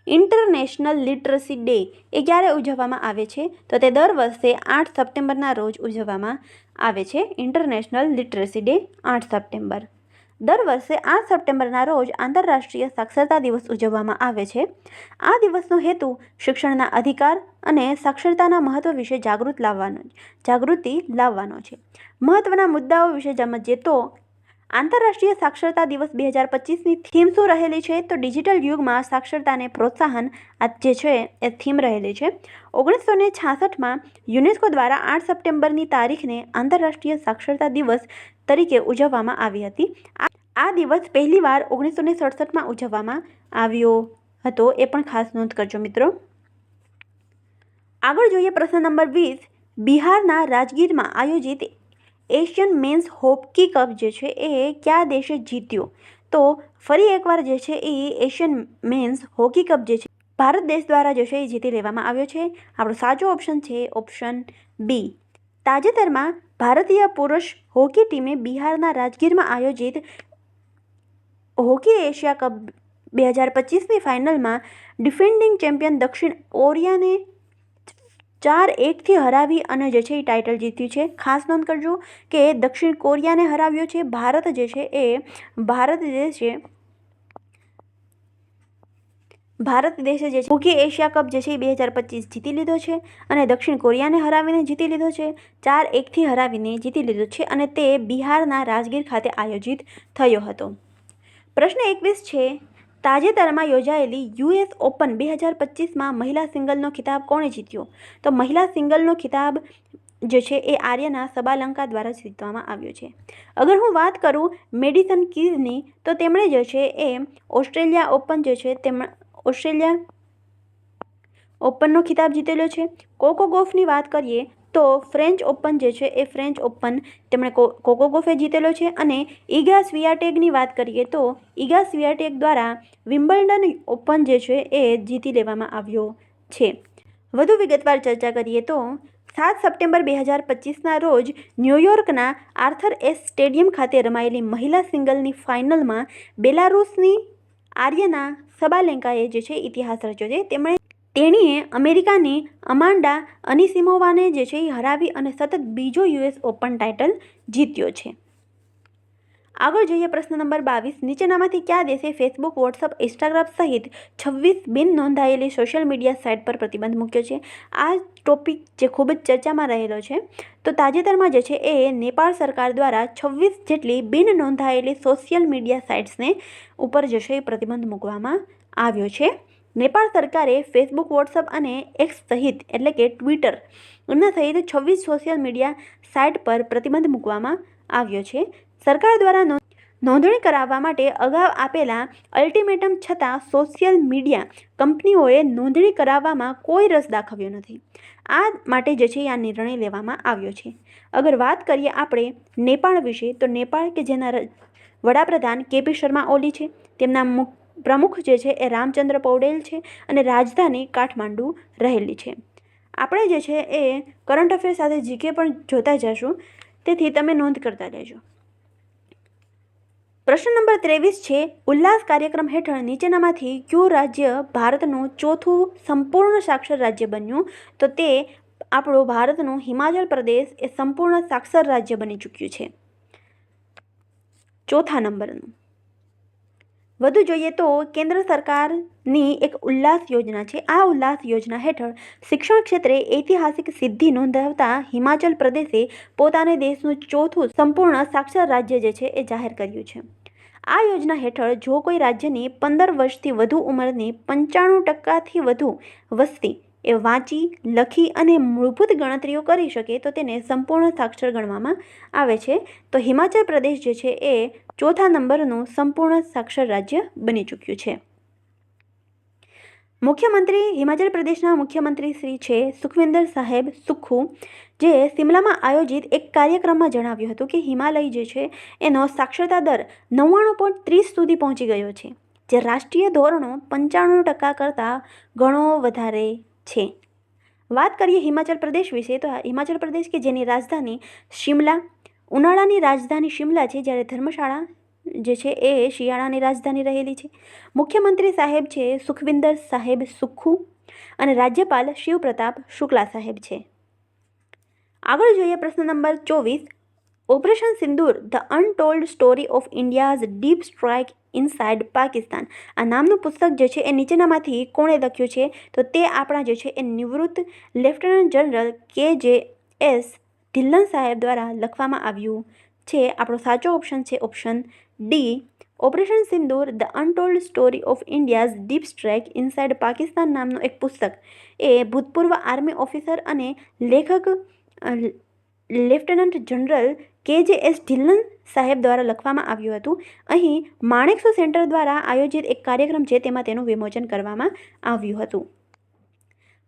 ઇન્ટરનેશનલ લિટરસી ડે એ ક્યારે ઉજવવામાં આવે છે? તો તે દર વર્ષે 8 સપ્ટેમ્બરના રોજ ઉજવવામાં આવે છે. International literacy day 8 September. દર વર્ષે 8 સપ્ટેમ્બરના રોજ આંતરરાષ્ટ્રીય સાક્ષરતા દિવસ ઉજવવામાં આવે છે. આ દિવસનો હેતુ શિક્ષણના અધિકાર અને સાક્ષરતાના મહત્વ વિશે જાગૃતિ લાવવાનો છે. મહત્વના મુદ્દાઓ વિશે સમજીએ તો આંતરરાષ્ટ્રીય સાક્ષરતા દિવસ 2025ની થીમ શું રહેલી છે? તો ડિજિટલ યુગમાં સાક્ષરતાને પ્રોત્સાહન જે છે એ થીમ રહેલી છે. 1966માં યુનેસ્કો દ્વારા 8 સપ્ટેમ્બરની તારીખને આંતરરાષ્ટ્રીય સાક્ષરતા દિવસ તરીકે ઉજવવામાં આવી હતી. આ દિવસ પહેલીવાર 1967માં ઉજવવામાં આવ્યો હતો, એ પણ ખાસ નોંધ કરજો મિત્રો. આગળ જોઈએ પ્રશ્ન નંબર 20. બિહારના રાજગીરમાં આયોજિત એશિયન મેન્સ હોકી કપ જે છે એ કયા દેશે જીત્યો? તો ફરી એકવાર જે છે એ એશિયન મેન્સ હોકી કપ જે છે ભારત દેશ દ્વારા જે છે એ જીતી લેવામાં આવ્યો છે. આપણો સાચો ઓપ્શન છે ઓપ્શન બી. તાજેતરમાં ભારતીય પુરુષ હોકી ટીમે બિહારના રાજગીરમાં આયોજિત હોકી એશિયા કપ 2025ની ફાઇનલમાં ડિફેન્ડિંગ ચેમ્પિયન દક્ષિણ કોરિયાને 4-1થી હરાવી અને જે છે એ ટાઇટલ જીત્યું છે. ખાસ નોંધ કરજો કે દક્ષિણ કોરિયાને હરાવ્યો છે. ભારત દેશે જે હોકી એશિયા કપ જે છે એ 2025 જીતી લીધો છે અને દક્ષિણ કોરિયાને હરાવીને જીતી લીધો છે. 4-1થી હરાવીને જીતી લીધો છે અને તે બિહારના રાજગીર ખાતે આયોજિત થયો હતો. પ્રશ્ન 21 છે. તાજેતરમાં યોજાયેલી યુએસ ઓપન 2025માં મહિલા સિંગલનો ખિતાબ કોણે જીત્યો? તો મહિલા સિંગલનો ખિતાબ જે છે એ આર્યના સબાલંકા દ્વારા જીતવામાં આવ્યો છે. અગર હું વાત કરું મેડિસન કીઝની તો તેમણે જે છે એ ઓસ્ટ્રેલિયા ઓપનનો ખિતાબ જીતેલો છે. કોકો ગોફની વાત કરીએ તો ફ્રેન્ચ ઓપન જે છે એ ફ્રેન્ચ ઓપન તેમણે કોકો ગોફે જીતેલો છે અને ઇગા સ્વિયાટેકની વાત કરીએ તો ઇગા સ્વિયાટેક દ્વારા વિમ્બલ્ડન ઓપન જે છે એ જીતી લેવામાં આવ્યો છે. વધુ વિગતવાર ચર્ચા કરીએ તો 7 સપ્ટેમ્બર 2025ના રોજ ન્યૂયોર્કના આર્થર એસ સ્ટેડિયમ ખાતે રમાયેલી મહિલા સિંગલની ફાઇનલમાં બેલારુસની આર્યના સબાલેન્કાએ જે છે ઇતિહાસ રચ્યો છે. તેણીએ અમેરિકાની અમાંડા અનિસિમોવાને જે છે એ હરાવી અને સતત બીજો યુએસ ઓપન ટાઇટલ જીત્યો છે. આગળ જોઈએ પ્રશ્ન નંબર 22. નીચેનામાંથી કયા દેશે ફેસબુક, વોટ્સઅપ, ઇન્સ્ટાગ્રામ સહિત 26 બિન નોંધાયેલી સોશિયલ મીડિયા સાઇટ પર પ્રતિબંધ મૂક્યો છે? આ ટોપિક જે ખૂબ જ ચર્ચામાં રહેલો છે. તો તાજેતરમાં જે છે એ નેપાળ સરકાર દ્વારા 26 જેટલી બિન નોંધાયેલી સોશિયલ મીડિયા સાઇટ્સને ઉપર જે છે એ પ્રતિબંધ મૂકવામાં આવ્યો છે. નેપાળ સરકારે ફેસબુક, વોટ્સઅપ અને એક્સ સહિત એટલે કે ટ્વિટર સહિત 26 સોશિયલ મીડિયા સાઇટ પર પ્રતિબંધ મૂકવામાં આવ્યો છે. સરકાર દ્વારા નોંધણી કરાવવા માટે અગાઉ આપેલા અલ્ટિમેટમ છતાં સોશિયલ મીડિયા કંપનીઓએ નોંધણી કરાવવામાં કોઈ રસ દાખવ્યો નથી. આ માટે જે છે આ નિર્ણય લેવામાં આવ્યો છે. અગર વાત કરીએ આપણે નેપાળ વિશે તો નેપાળ કે જેના વડાપ્રધાન કેપી શર્મા ઓલી છે, તેમના પ્રમુખ જે છે એ રામચંદ્ર પૌડેલ છે અને રાજધાની કાઠમાંડુ રહેલી છે. આપણે જે છે એ કરંટ અફેર સાથે જીકે પણ જોતા જશું, તેથી તમે નોંધ કરતા રહેજો. પ્રશ્ન નંબર 23 છે. ઉલ્લાસ કાર્યક્રમ હેઠળ નીચેનામાંથી કયું રાજ્ય ભારતનું ચોથું સંપૂર્ણ સાક્ષર રાજ્ય બન્યું? તો તે આપણું ભારતનું હિમાચલ પ્રદેશ એ સંપૂર્ણ સાક્ષર રાજ્ય બની ચૂક્યું છે, ચોથા નંબરનું. વધુ જોઈએ તો કેન્દ્ર સરકારની એક ઉલ્લાસ યોજના છે. આ ઉલ્લાસ યોજના હેઠળ શિક્ષણ ક્ષેત્રે ઐતિહાસિક સિદ્ધિ નોંધાવતા હિમાચલ પ્રદેશે પોતાને દેશનું ચોથું સંપૂર્ણ સાક્ષર રાજ્ય જે છે એ જાહેર કર્યું છે. આ યોજના હેઠળ જો કોઈ રાજ્યની 15 વર્ષથી વધુ ઉંમરની 95% વધુ વસ્તી એ વાંચી, લખી અને મૂળભૂત ગણતરીઓ કરી શકે તો તેને સંપૂર્ણ સાક્ષર ગણવામાં આવે છે. તો હિમાચલ પ્રદેશ જે છે એ ચોથા નંબરનું સંપૂર્ણ સાક્ષર રાજ્ય બની ચૂક્યું છે. મુખ્યમંત્રી હિમાચલ પ્રદેશના મુખ્યમંત્રી શ્રી છે સુખવિન્દર સાહેબ સુક્ખુ, જે શિમલામાં આયોજિત એક કાર્યક્રમમાં જણાવ્યું હતું કે હિમાલય જે છે એનો સાક્ષરતા દર 99.30 સુધી પહોંચી ગયો છે, જે રાષ્ટ્રીય ધોરણો 95% કરતાં ઘણો વધારે છે. વાત કરીએ હિમાચલ પ્રદેશ વિશે, તો હિમાચલ પ્રદેશ કે જેની રાજધાની શિમલા, ઉનાળાની રાજધાની શિમલા છે, જ્યારે ધર્મશાળા જે છે એ શિયાળાની રાજધાની રહેલી છે. મુખ્યમંત્રી સાહેબ છે સુખવિન્દર સાહેબ સુક્ખુ અને રાજ્યપાલ શિવ પ્રતાપ શુક્લા સાહેબ છે. આગળ જોઈએ પ્રશ્ન number 24. Operation Sindoor the untold story of India's deep strike inside Pakistan. આ નામનું પુસ્તક જે છે એ નીચેનામાંથી કોણે લખ્યું છે? તો તે આપણા જે છે એ નિવૃત્ત લેફ્ટનન્ટ જનરલ KJS ઢિલ્લન સાહેબ દ્વારા લખવામાં આવ્યું છે. આપણો સાચો ઓપ્શન છે option D. Operation Sindoor the untold story of India's deep strike inside Pakistan નામનું એક પુસ્તક એ ભૂતપૂર્વ આર્મી ઓફિસર અને લેખક લેફ્ટનન્ટ જનરલ KJS ઢિલ્લન સાહેબ દ્વારા લખવામાં આવ્યું હતું. અહીં માણેકશો સેન્ટર દ્વારા આયોજિત એક કાર્યક્રમ છે, તેમાં તેનું વિમોચન કરવામાં આવ્યું હતું.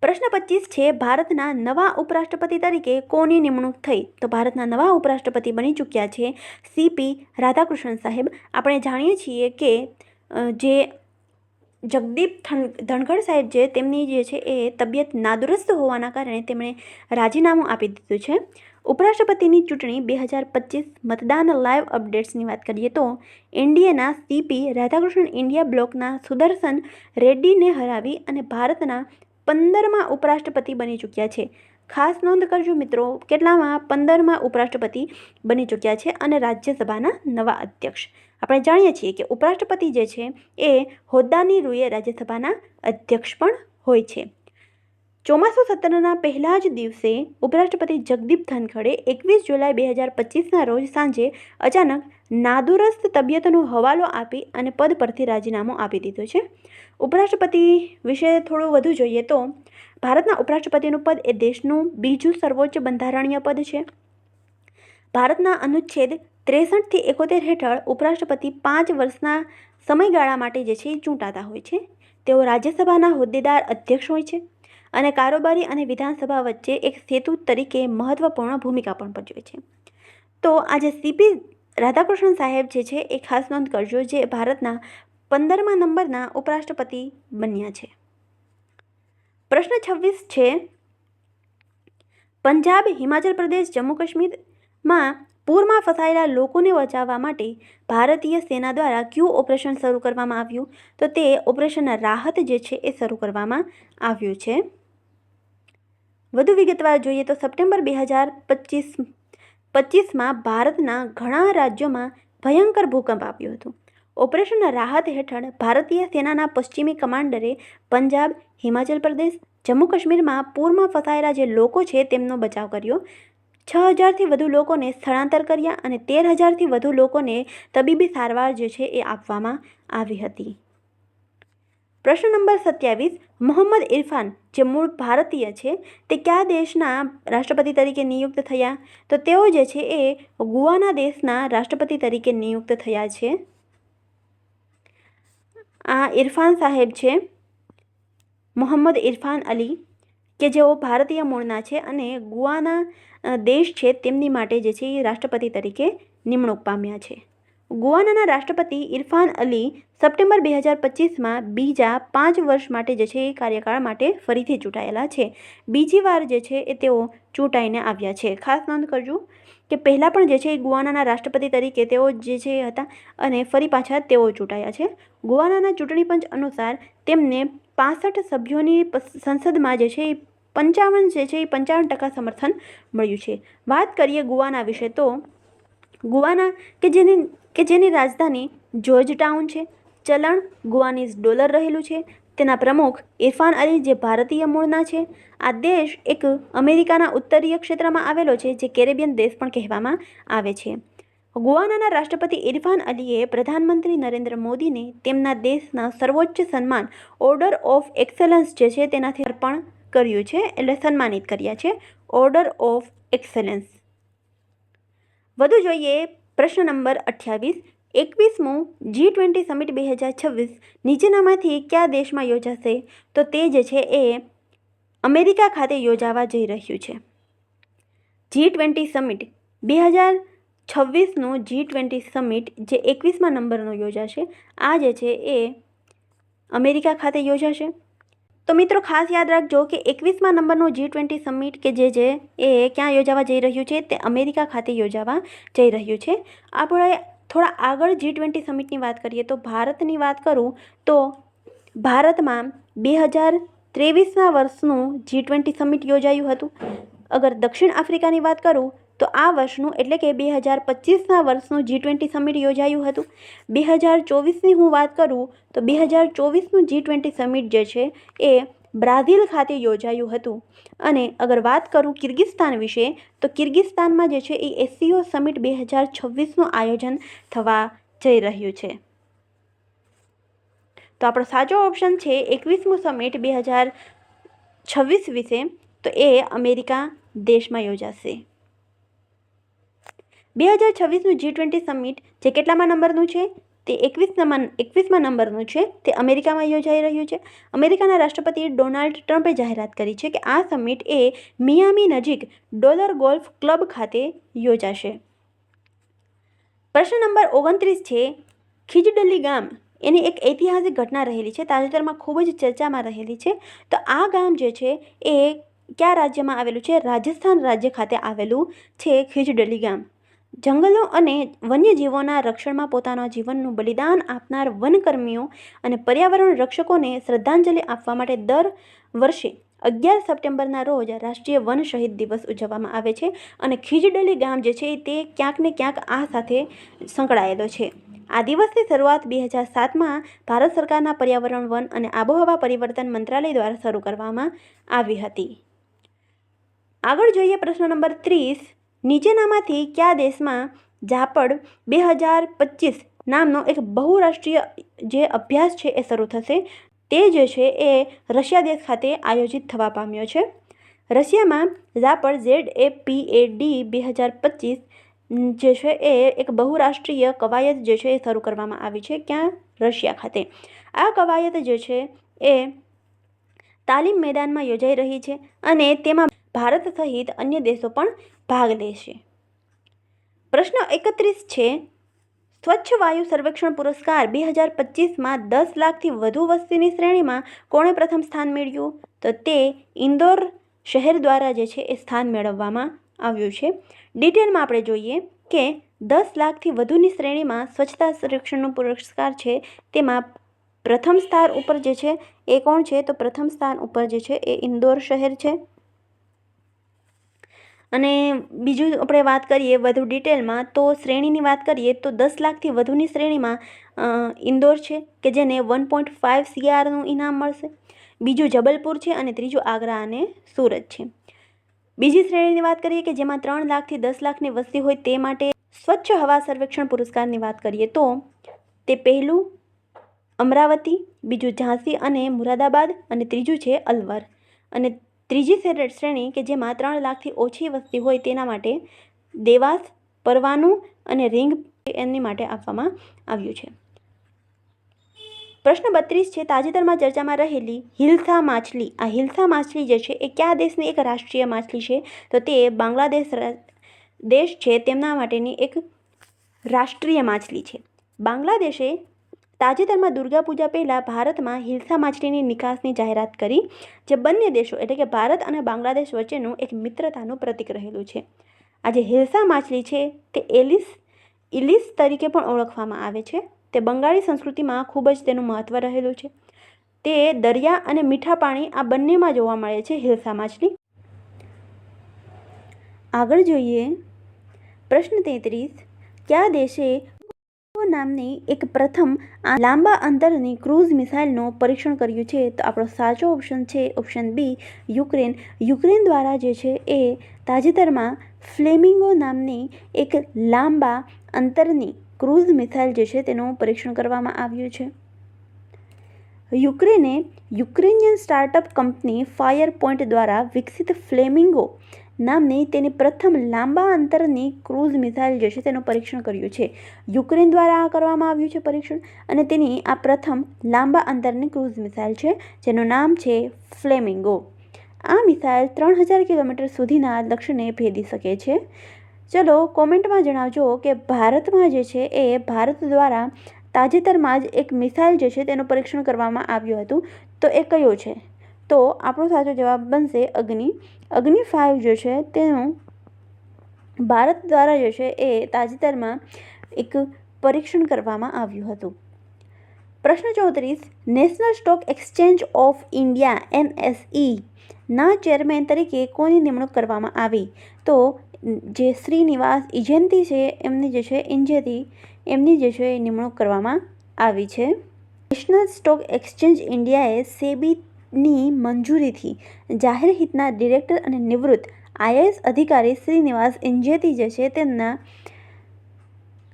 પ્રશ્ન 25 છે ભારતના નવા ઉપરાષ્ટ્રપતિ તરીકે કોની નિમણૂક થઈ? તો ભારતના નવા ઉપરાષ્ટ્રપતિ બની ચૂક્યા છે CP રાધાકૃષ્ણન સાહેબ. આપણે જાણીએ છીએ કે જે જગદીપ ધનખડ સાહેબ છે તેમની જે છે એ તબિયત નાદુરસ્ત હોવાના કારણે તેમણે રાજીનામું આપી દીધું છે. ઉપરાષ્ટ્રપતિની ચૂંટણી 2025 મતદાન લાઈવ અપડેટ્સની વાત કરીએ તો એનડીએના CP રાધાકૃષ્ણન ઇન્ડિયા બ્લોકના સુદર્શન રેડ્ડીને હરાવી અને ભારતના 15મા ઉપરાષ્ટ્રપતિ બની ચૂક્યા છે. ખાસ નોંધ કરજો મિત્રો, કેટલામાં 15મા ઉપરાષ્ટ્રપતિ બની ચૂક્યા છે અને રાજ્યસભાના નવા અધ્યક્ષ. આપણે જાણીએ છીએ કે ઉપરાષ્ટ્રપતિ જે છે એ હોદ્દાની રૂએ રાજ્યસભાના અધ્યક્ષ પણ હોય છે. ચોમાસું સત્રના પહેલા જ દિવસે ઉપરાષ્ટ્રપતિ જગદીપ ધનખડે 21 જુલાઈ 2025ના રોજ સાંજે અચાનક નાદુરસ્ત તબિયતનો હવાલો આપી અને પદ પરથી રાજીનામું આપી દીધું છે. ઉપરાષ્ટ્રપતિ વિશે થોડું વધુ જોઈએ તો ભારતના ઉપરાષ્ટ્રપતિનું પદ એ દેશનું બીજું સર્વોચ્ચ બંધારણીય પદ છે. ભારતના અનુચ્છેદ 63 થી 71 હેઠળ ઉપરાષ્ટ્રપતિ 5 વર્ષના સમયગાળા માટે જે છે ચૂંટાતા હોય છે. તેઓ રાજ્યસભાના હોદ્દેદાર અધ્યક્ષ હોય છે અને કારોબારી અને વિધાનસભા વચ્ચે એક સેતુ તરીકે મહત્વપૂર્ણ ભૂમિકા પણ ભજવે છે. તો આજે CP રાધાકૃષ્ણન સાહેબ જે છે એ ખાસ નોંધ કરજો, જે ભારતના 15મા નંબરના ઉપરાષ્ટ્રપતિ બન્યા છે. પ્રશ્ન 26 છે પંજાબ, હિમાચલ પ્રદેશ, જમ્મુ કાશ્મીરમાં પૂરમાં ફસાયેલા લોકોને બચાવવા માટે ભારતીય સેના દ્વારા કયું ઓપરેશન શરૂ કરવામાં આવ્યું? તો તે ઓપરેશન રાહત જે છે એ શરૂ કરવામાં આવ્યું છે. વધુ વિગતવાર જોઈએ તો સપ્ટેમ્બર 2025માં ભારતના ઘણા રાજ્યોમાં ભયંકર ભૂકંપ આવ્યું હતું. ઓપરેશન રાહત હેઠળ ભારતીય સેનાના પશ્ચિમી કમાન્ડરે પંજાબ, હિમાચલ પ્રદેશ, જમ્મુ કાશ્મીરમાં પૂરમાં ફસાયેલા જે લોકો છે તેમનો બચાવ કર્યો. 6000થી વધુ લોકોને સ્થળાંતર કર્યા અને 13000થી વધુ લોકોને તબીબી સારવાર જે છે એ આપવામાં આવી હતી. પ્રશ્ન નંબર 27. મોહમ્મદ ઇરફાન, જે મૂળ ભારતીય છે, તે કયા દેશના રાષ્ટ્રપતિ તરીકે નિયુક્ત થયા? તો તેઓ જે છે એ ગુઆના દેશના રાષ્ટ્રપતિ તરીકે નિયુક્ત થયા છે. આ ઇરફાન સાહેબ છે મોહમ્મદ ઇરફાન અલી, કે જેઓ ભારતીય મૂળના છે અને ગુઆના દેશ છે તેમની માટે જે છે એ રાષ્ટ્રપતિ તરીકે નિમણૂક પામ્યા છે. ગુઆનાના રાષ્ટ્રપતિ ઇરફાન અલી સપ્ટેમ્બર 2025માં બીજા 5 વર્ષ માટે જે છે એ કાર્યકાળ માટે ફરીથી ચૂંટાયેલા છે. બીજી વાર જે છે એ તેઓ ચૂંટાઈને આવ્યા છે. ખાસ નોંધ કરજો કે પહેલાં પણ જે છે એ ગુઆનાના રાષ્ટ્રપતિ તરીકે તેઓ જે છે હતા અને ફરી પાછા તેઓ ચૂંટાયા છે. ગુઆનાના ચૂંટણી પંચ અનુસાર તેમને 65 સભ્યોની સંસદમાં જે છે એ 55% સમર્થન મળ્યું છે. વાત કરીએ ગુઆના વિશે તો ગુઆના કે જેની રાજધાની જ્યોર્જ ટાઉન છે, ચલણ ગુઆનીઝ ડોલર રહેલું છે. તેના પ્રમુખ ઇરફાન અલી, જે ભારતીય મૂળના છે. આ દેશ એક અમેરિકાના ઉત્તરીય ક્ષેત્રમાં આવેલો છે, જે કેરેબિયન દેશ પણ કહેવામાં આવે છે. ગુઆનાના રાષ્ટ્રપતિ ઇરફાન અલીએ પ્રધાનમંત્રી નરેન્દ્ર મોદીને તેમના દેશના સર્વોચ્ચ સન્માન ઓર્ડર ઓફ એક્સેલન્સ જે છે તેનાથી અર્પણ કર્યું છે, એટલે સન્માનિત કર્યા છે, ઓર્ડર ઓફ એક્સેલન્સ. વધુ જોઈએ પ્રશ્ન નંબર 28. 21મું G20 સમિટ 2026 નીચેનામાંથી કયા દેશમાં યોજાશે? તો તે જે છે એ અમેરિકા ખાતે યોજાવા જઈ રહ્યું છે. G20 સમિટ 2026નું G20 સમિટ જે 21મા નંબરનો યોજાશે, આ જે છે એ અમેરિકા ખાતે યોજાશે. તો મિત્રો ખાસ યાદ રાખજો કે 21મા નંબરનું G20 સમિટ કે જે એ ક્યાં યોજાવા જઈ રહ્યું છે? તે અમેરિકા ખાતે યોજાવા જઈ રહ્યું છે. આપણે થોડા આગળ G20 સમિટની વાત કરીએ તો ભારતની વાત કરું તો ભારતમાં 2023ના વર્ષનું G20 સમિટ યોજાયું હતું. અગર દક્ષિણ આફ્રિકાની વાત કરું તો આ વર્ષનું એટલે કે 2025ના વર્ષનું G20 સમિટ યોજાયું હતું. 2024ની હું વાત કરું તો 2024નું G20 સમિટ જે છે એ બ્રાઝિલ ખાતે યોજાયું હતું. અને અગર વાત કરું કિર્ગિસ્તાન વિશે તો કિર્ગિસ્તાનમાં જે છે એ SCO સમિટ 2026નું આયોજન થવા જઈ રહ્યું છે. તો આપણો સાચો ઓપ્શન છે 21મું સમિટ 2026 વિશે, તો એ અમેરિકા દેશમાં યોજાશે. 2026નું G20 સમિટ જે કેટલામાં નંબરનું છે? તે 21મા નંબરનું છે. તે અમેરિકામાં યોજાઈ રહ્યું છે. અમેરિકાના રાષ્ટ્રપતિ ડોનાલ્ડ ટ્રમ્પે જાહેરાત કરી છે કે આ સમિટ એ મિયામી નજીક ડોલર ગોલ્ફ ક્લબ ખાતે યોજાશે. પ્રશ્ન નંબર 29 છે ખીજડલી ગામ એની એક ઐતિહાસિક ઘટના રહેલી છે, તાજેતરમાં ખૂબ જ ચર્ચામાં રહેલી છે. તો આ ગામ જે છે એ કયા રાજ્યમાં આવેલું છે? રાજસ્થાન રાજ્ય ખાતે આવેલું છે ખીજડલી ગામ. જંગલો અને વન્યજીવોના રક્ષણમાં પોતાના જીવનનું બલિદાન આપનાર વનકર્મીઓ અને પર્યાવરણ રક્ષકોને શ્રદ્ધાંજલિ આપવા માટે દર વર્ષે 11 સપ્ટેમ્બરના રોજ રાષ્ટ્રીય વન શહીદ દિવસ ઉજવવામાં આવે છે. અને ખીજડલી ગામ જે છે તે ક્યાંક ને ક્યાંક આ સાથે સંકળાયેલો છે. આ દિવસની શરૂઆત 2007માં ભારત સરકારના પર્યાવરણ, વન અને આબોહવા પરિવર્તન મંત્રાલય દ્વારા શરૂ કરવામાં આવી હતી. આગળ જોઈએ પ્રશ્ન નંબર 30. નીચેનામાંથી કયા દેશમાં ઝાપડ 2025 નામનો એક બહુરાષ્ટ્રીય જે અભ્યાસ છે એ શરૂ થશે? તે જે છે એ રશિયા દેશ ખાતે આયોજિત થવા પામ્યો છે. રશિયામાં ઝાપડ ZAPAD 2025 જે છે એ એક બહુરાષ્ટ્રીય કવાયત જે છે એ શરૂ કરવામાં આવી છે. ક્યાં? રશિયા ખાતે. આ કવાયત જે છે એ તાલીમ મેદાનમાં યોજાઈ રહી છે અને તેમાં ભારત સહિત અન્ય દેશો પણ ભાગ લેશે. પ્રશ્ન 31 છે સ્વચ્છ વાયુ સર્વેક્ષણ પુરસ્કાર 2025માં 10 લાખથી વધુ વસ્તીની શ્રેણીમાં કોણે પ્રથમ સ્થાન મેળવ્યું? તો તે ઇન્દોર શહેર દ્વારા જે છે એ સ્થાન મેળવવામાં આવ્યું છે. ડિટેલમાં આપણે જોઈએ કે 10 લાખથી વધુની શ્રેણીમાં સ્વચ્છતા સર્વેક્ષણનો પુરસ્કાર છે તેમાં પ્રથમ સ્થાન ઉપર જે છે એ કોણ છે? તો પ્રથમ સ્થાન ઉપર જે છે એ ઇન્દોર શહેર છે. અને બીજું આપણે વાત કરીએ વધુ ડિટેલમાં તો શ્રેણીની વાત કરીએ તો 10 લાખથી વધુની શ્રેણીમાં ઇન્દોર છે કે જેને 1.5 CRનું ઇનામ મળશે. બીજું જબલપુર છે અને ત્રીજું આગ્રા અને સુરત છે. બીજી શ્રેણીની વાત કરીએ કે જેમાં 3 લાખથી 10 લાખની વસ્તી હોય તે માટે સ્વચ્છ હવા સર્વેક્ષણ પુરસ્કારની વાત કરીએ તો તે પહેલું અમરાવતી, બીજું ઝાંસી અને મુરાદાબાદ અને ત્રીજું છે અલવર. અને ત્રીજી શ્રેણી કે જેમાં 3 લાખથી ઓછી વસ્તી હોય તેના માટે દેવાસ, પરવાનું અને રીંગ એમની માટે આપવામાં આવ્યું છે. પ્રશ્ન 32 છે તાજેતરમાં ચર્ચામાં રહેલી હિલ્સા માછલી. આ હિલ્સા માછલી જે છે એ કયા દેશની એક રાષ્ટ્રીય માછલી છે? તો તે બાંગ્લાદેશ દેશ છે તેમના માટેની એક રાષ્ટ્રીય માછલી છે. બાંગ્લાદેશે તાજેતરમાં દુર્ગા પૂજા પહેલાં ભારતમાં હિલ્સા માછલીની નિકાસની જાહેરાત કરી, જે બંને દેશો એટલે કે ભારત અને બાંગ્લાદેશ વચ્ચેનું એક મિત્રતાનું પ્રતીક રહેલું છે. આ જે હિલ્સા માછલી છે તે ઇલિસ તરીકે પણ ઓળખવામાં આવે છે. તે બંગાળી સંસ્કૃતિમાં ખૂબ જ તેનું મહત્ત્વ રહેલું છે. તે દરિયા અને મીઠા પાણી આ બંનેમાં જોવા મળે છે હિલ્સા માછલી. આગળ જોઈએ પ્રશ્ન 33. કયા દેશે નામની એક પ્રથમ લાંબા અંતરની ક્રૂઝ મિસાઇલનું પરીક્ષણ કર્યું છે? તો આપણો સાચો ઓપ્શન છે ઓપ્શન બી યુક્રેન. યુક્રેન દ્વારા જે છે એ તાજેતરમાં ફ્લેમિંગો નામની એક લાંબા અંતરની ક્રૂઝ મિસાઇલ જે છે તેનું પરીક્ષણ કરવામાં આવ્યું છે. યુક્રેને Ukrainian startup company fire point દ્વારા વિકસિત ફ્લેમિંગો નામની તેની પ્રથમ લાંબા અંતરની ક્રૂઝ મિસાઇલ જે છે તેનું પરીક્ષણ કર્યું છે. યુક્રેન દ્વારા આ કરવામાં આવ્યું છે પરીક્ષણ, અને તેની આ પ્રથમ લાંબા અંતરની ક્રૂઝ મિસાઇલ છે જેનું નામ છે ફ્લેમિંગો. આ મિસાઇલ 3000 કિલોમીટર સુધીના લક્ષ્યને ભેદી શકે છે. ચલો કોમેન્ટમાં જણાવજો કે ભારતમાં જે છે એ ભારત દ્વારા તાજેતરમાં જ એક મિસાઇલ જે છે તેનું પરીક્ષણ કરવામાં આવ્યું હતું, તો એ કયો છે? તો આપણો સાચો જવાબ બનશે અગ્નિ. અગ્નિ 5 જે છે તેનું ભારત દ્વારા જે છે એ તાજેતરમાં એક પરીક્ષણ કરવામાં આવ્યું હતું. પ્રશ્ન 34, national stock exchange of India NSE ના ચેરમેન તરીકે કોની નિમણૂક કરવામાં આવી? તો જે શ્રીનિવાસ ઇજેન્તી છે એમની જે છે એમની જે છે નિમણૂક કરવામાં આવી છે. નેશનલ સ્ટોક એક્સચેન્જ ઇન્ડિયાએ સેબીની મંજૂરીથી જાહેર હિતના ડિરેક્ટર અને નિવૃત્ત IAS અધિકારી શ્રીનિવાસ ઇજેન્તી જે છે તેમના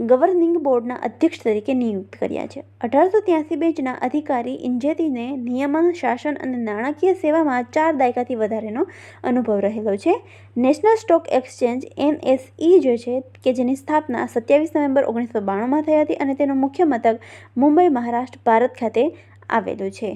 ગવર્નિંગ બોર્ડના અધ્યક્ષ તરીકે નિયુક્ત કર્યા છે. 1883 બેચના અધિકારી ઇજેન્તીને નિયમન, શાસન અને નાણાકીય સેવામાં 4 દાયકાથી વધારેનો અનુભવ રહેલો છે. નેશનલ સ્ટોક એક્સચેન્જ NSE જે છે કે જેની સ્થાપના 27 નવેમ્બર 1992માં થઈ હતી અને તેનું મુખ્ય મથક મુંબઈ, મહારાષ્ટ્ર, ભારત ખાતે આવેલું છે.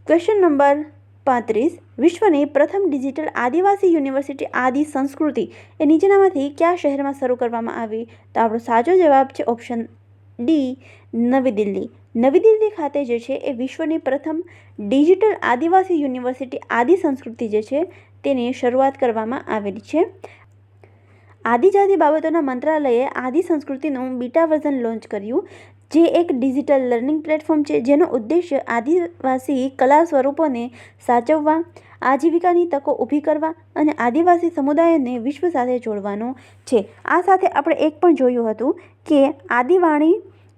ક્વેશ્ચન નંબર 35, વિશ્વની પ્રથમ ડિજિટલ આદિવાસી યુનિવર્સિટી આદિ સંસ્કૃતિ એ નીચેનામાંથી કયા શહેરમાં શરૂ કરવામાં આવી? તો આપણો સાચો જવાબ છે ઓપ્શન ડી, નવી દિલ્હી. નવી દિલ્હી ખાતે જે છે એ વિશ્વની પ્રથમ ડિજિટલ આદિવાસી યુનિવર્સિટી આદિ સંસ્કૃતિ જે છે તેની શરૂઆત કરવામાં આવેલી છે. આદિજાતિ બાબતોના મંત્રાલયે આદિ સંસ્કૃતિનું બીટા વર્ઝન લોન્ચ કર્યું, જે એક ડિજિટલ લર્નિંગ પ્લેટફોર્મ છે જેનો ઉદ્દેશ્ય આદિવાસી કલા સ્વરૂપોને સાચવવા, આજીવિકાની તકો ઊભી કરવા અને આદિવાસી સમુદાયોને વિશ્વ સાથે જોડવાનો છે. આ સાથે આપણે એક પણ જોયું હતું કે આદિવાણી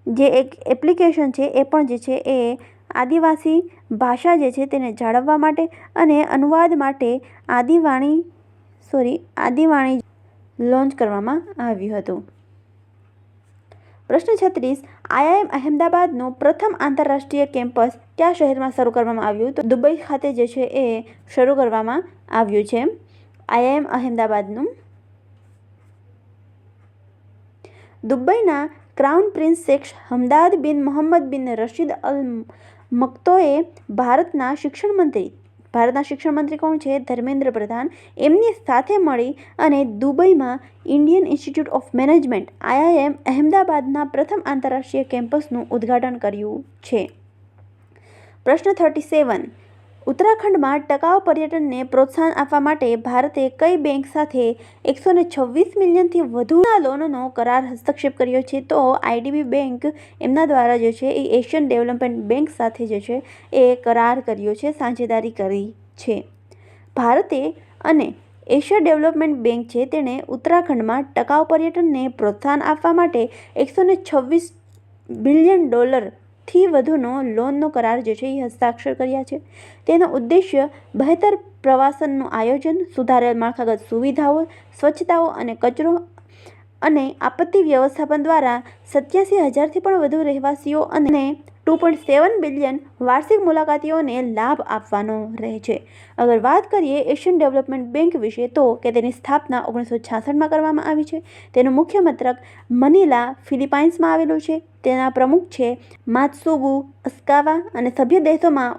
જે એક એપ્લિકેશન છે એ પણ જે છે એ આદિવાસી ભાષા જે છે તેને જાળવવા માટે અને અનુવાદ માટે આદિવાણી લોન્ચ કરવામાં આવ્યું હતું. પ્રશ્ન 36, IIM અહેમદાબાદનું પ્રથમ આંતરરાષ્ટ્રીય કેમ્પસ કયા શહેરમાં શરૂ કરવામાં આવ્યું? તો દુબઈ ખાતે જે છે એ શરૂ કરવામાં આવ્યું છે IIM અહેમદાબાદનું. દુબઈના ક્રાઉન પ્રિન્સ શેખ હમદાદ બિન મોહમ્મદ બિન રશીદ અલ મક્તોએ ભારતના શિક્ષણ મંત્રી કોણ છે? ધર્મેન્દ્ર પ્રધાન. એમની સાથે મળી અને દુબઈમાં Indian institute of management IIM અહેમદાબાદના પ્રથમ આંતરરાષ્ટ્રીય કેમ્પસનું ઉદ્ઘાટન કર્યું છે. પ્રશ્ન 37, ઉત્તરાખંડમાં ટકાઉ પર્યટનને પ્રોત્સાહન આપવા માટે ભારતે કઈ બેંક સાથે 126 મિલિયનથી વધુના લોનનો કરાર હસ્તક્ષેપ કર્યો છે? તો IDB બેંક એમના દ્વારા જે છે એ એશિયન ડેવલપમેન્ટ બેંક સાથે જે છે એ કરાર કર્યો છે, સાંજેદારી કરી છે. ભારતે અને એશિયા ડેવલપમેન્ટ બેંક છે તેણે ઉત્તરાખંડમાં ટકાઉ પર્યટનને પ્રોત્સાહન આપવા માટે $126 બિલિયન થી વધુનો લોનનો કરાર જે છે એ હસ્તાક્ષર કર્યા છે. તેનો ઉદ્દેશ્ય બહેતર પ્રવાસનનું આયોજન, સુધારેલ માળખાગત સુવિધાઓ, સ્વચ્છતાઓ અને કચરો અને આપત્તિ વ્યવસ્થાપન દ્વારા 87,000થી પણ વધુ રહેવાસીઓ અને 2.7 બિલિયન વાર્ષિક મુલાકાતીઓને લાભ આપવાનો રહે છે. અગર વાત કરીએ એશિયન ડેવલપમેન્ટ બેંક વિશે તો કે તેની સ્થાપના 1966માં કરવામાં આવી છે. તેનું મુખ્ય મથક મનીલા, ફિલિપાઇન્સમાં આવેલું છે. તેના પ્રમુખ છે માત્સુગુ અસ્કાવા અને સભ્ય દેશોમાં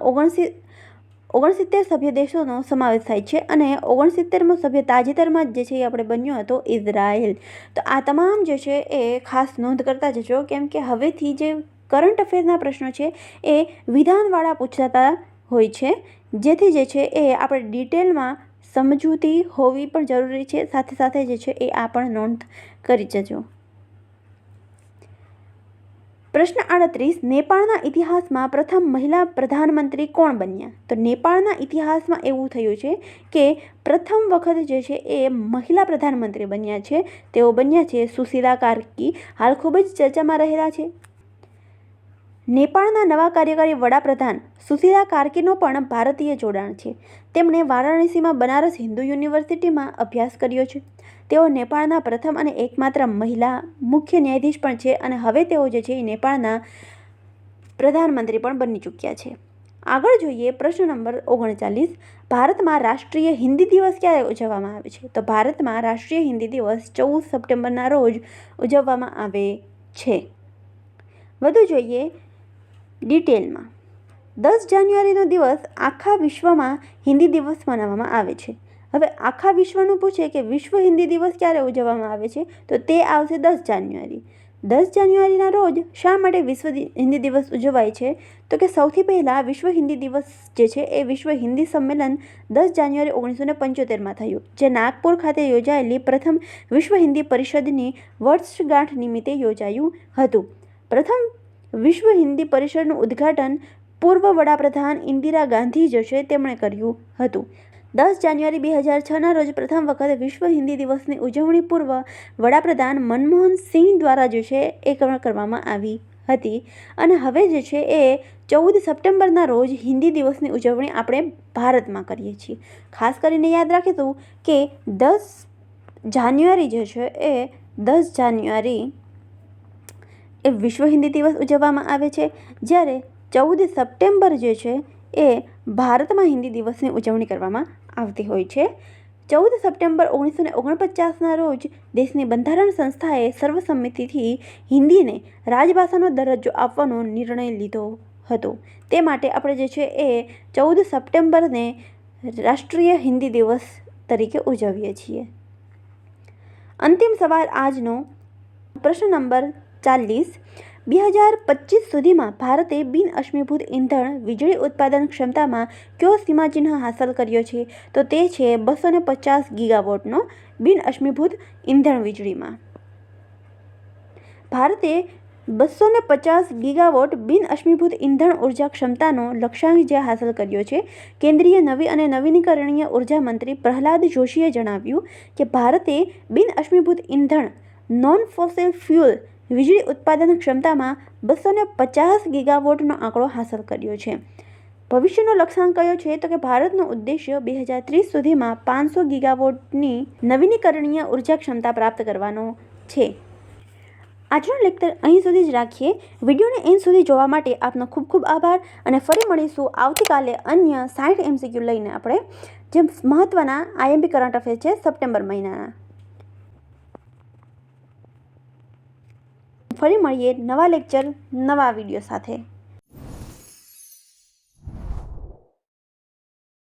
69 સભ્ય દેશોનો સમાવેશ થાય છે અને 69મો સભ્ય તાજેતરમાં જ જે છે એ આપણે બન્યો હતો ઇઝરાયલ. તો આ તમામ જે છે એ ખાસ નોંધ કરતા જજો, કેમ કે હવેથી જે કરંટ અફેરના પ્રશ્નો છે એ વિધાનવાળા પૂછાતા હોય છે, જેથી જે છે એ આપણે ડિટેલમાં સમજૂતી હોવી પણ જરૂરી છે. સાથે સાથે જે છે એ આ પણ નોંધ કરી જજો. પ્રશ્ન 38, નેપાળના ઇતિહાસમાં પ્રથમ મહિલા પ્રધાનમંત્રી કોણ બન્યા? તો નેપાળના ઇતિહાસમાં એવું થયું છે કે પ્રથમ વખત જે છે એ મહિલા પ્રધાનમંત્રી બન્યા છે. તેઓ બન્યા છે સુશીલા કાર્કી. હાલ ખૂબ જ ચર્ચામાં રહેલા છે. નેપાળના નવા કાર્યકારી વડાપ્રધાન સુશીલા કાર્કીનો પણ ભારતીય જોડાણ છે. તેમણે વારાણસીમાં બનારસ હિન્દુ યુનિવર્સિટીમાં અભ્યાસ કર્યો છે. તેઓ નેપાળના પ્રથમ અને એકમાત્ર મહિલા મુખ્ય ન્યાયાધીશ પણ છે અને હવે તેઓ જે છે એ નેપાળના પ્રધાનમંત્રી પણ બની ચૂક્યા છે. આગળ જોઈએ પ્રશ્ન નંબર 39. ભારતમાં રાષ્ટ્રીય હિન્દી દિવસ ક્યારે ઉજવવામાં આવે છે? તો ભારતમાં રાષ્ટ્રીય હિન્દી દિવસ 14 સપ્ટેમ્બરના રોજ ઉજવવામાં આવે છે. વધુ જોઈએ ડિટેલમાં. 10 જાન્યુઆરીનો દિવસ આખા વિશ્વમાં હિન્દી દિવસ મનાવવામાં આવે છે. હવે આખા વિશ્વનું પૂછે કે વિશ્વ હિન્દી દિવસ ક્યારે ઉજવવામાં આવે છે? તો તે આવશે 10 જાન્યુઆરી. 10 જાન્યુઆરીના રોજ શા માટે વિશ્વ હિન્દી દિવસ ઉજવાય છે? તો કે સૌથી પહેલાં વિશ્વ હિન્દી દિવસ જે છે એ વિશ્વ હિન્દી સંમેલન 10 જાન્યુઆરી 1975માં થયું, જે નાગપુર ખાતે યોજાયેલી પ્રથમ વિશ્વ હિન્દી પરિષદની વર્ષગાંઠ નિમિત્તે યોજાયું હતું. પ્રથમ વિશ્વ હિન્દી પરિષદનું ઉદ્ઘાટન પૂર્વ વડાપ્રધાન ઇન્દિરા ગાંધી જે છે તેમણે કર્યું હતું. 10 જાન્યુઆરી 2006ના રોજ પ્રથમ વખત વિશ્વ હિન્દી દિવસની ઉજવણી પૂર્વ વડાપ્રધાન મનમોહન સિંહ દ્વારા જે છે એ કરવામાં આવી હતી. અને હવે જે છે એ 14 સપ્ટેમ્બરના રોજ હિન્દી દિવસની ઉજવણી આપણે ભારતમાં કરીએ છીએ. ખાસ કરીને યાદ રાખીશું કે 10 જાન્યુઆરી જે છે એ 10 જાન્યુઆરી એ વિશ્વ હિન્દી દિવસ ઉજવવામાં આવે છે, જ્યારે 14 સપ્ટેમ્બર જે છે એ ભારતમાં હિન્દી દિવસની ઉજવણી કરવામાં આવતી હોય છે. 14 સપ્ટેમ્બર 1949ના રોજ દેશની બંધારણ સંસ્થાએ સર્વસંમતિથી હિન્દીને રાજભાષાનો દરજ્જો આપવાનો નિર્ણય લીધો હતો. તે માટે આપણે જે છે એ 14 સપ્ટેમ્બરને રાષ્ટ્રીય હિન્દી દિવસ તરીકે ઉજવીએ છીએ. અંતિમ સવાલ આજનો પ્રશ્ન નંબર 40. 2025 સુધીમાં ભારતે બિન અશ્મિભૂત ઇંધણ વીજળી ઉત્પાદન ક્ષમતામાં કયો સીમાચિહ્ન હાંસલ કર્યો છે? તો તે છે 250 ગીગાવોટનો બિન અશ્મિભૂત ઇંધણ વીજળીમાં. ભારતે 250 ગીગાવોટ બિન અશ્મિભૂત ઇંધણ ઉર્જા ક્ષમતાનો લક્ષ્યાંક જે હાંસલ કર્યો છે. કેન્દ્રીય નવી અને નવીનીકરણીય ઉર્જા મંત્રી પ્રહલાદ જોશીએ જણાવ્યું કે ભારતે બિન અશ્મિભૂત ઇંધણ નોન ફોસિલ ફ્યુઅલ વીજળી ઉત્પાદન ક્ષમતામાં 250 ગીગાવોટનો આંકડો હાંસલ કર્યો છે. ભવિષ્યનો લક્ષ્યાંક કયો છે? તો કે ભારતનો ઉદ્દેશ્ય 2030 સુધીમાં 500 ગીગાવોટની નવીનીકરણીય ઉર્જા ક્ષમતા પ્રાપ્ત કરવાનો છે. આજનો લેક્ચર અહીં સુધી જ રાખીએ. વિડીયોને એન્ડ સુધી જોવા માટે આપનો ખૂબ ખૂબ આભાર અને ફરી મળીશું આવતીકાલે અન્ય 60 MCQ લઈને આપણે, જે મહત્ત્વના IMP કરંટ અફેર છે સપ્ટેમ્બર મહિનાના. ફરી મળીએ નવા લેક્ચર નવા વિડીયો સાથે.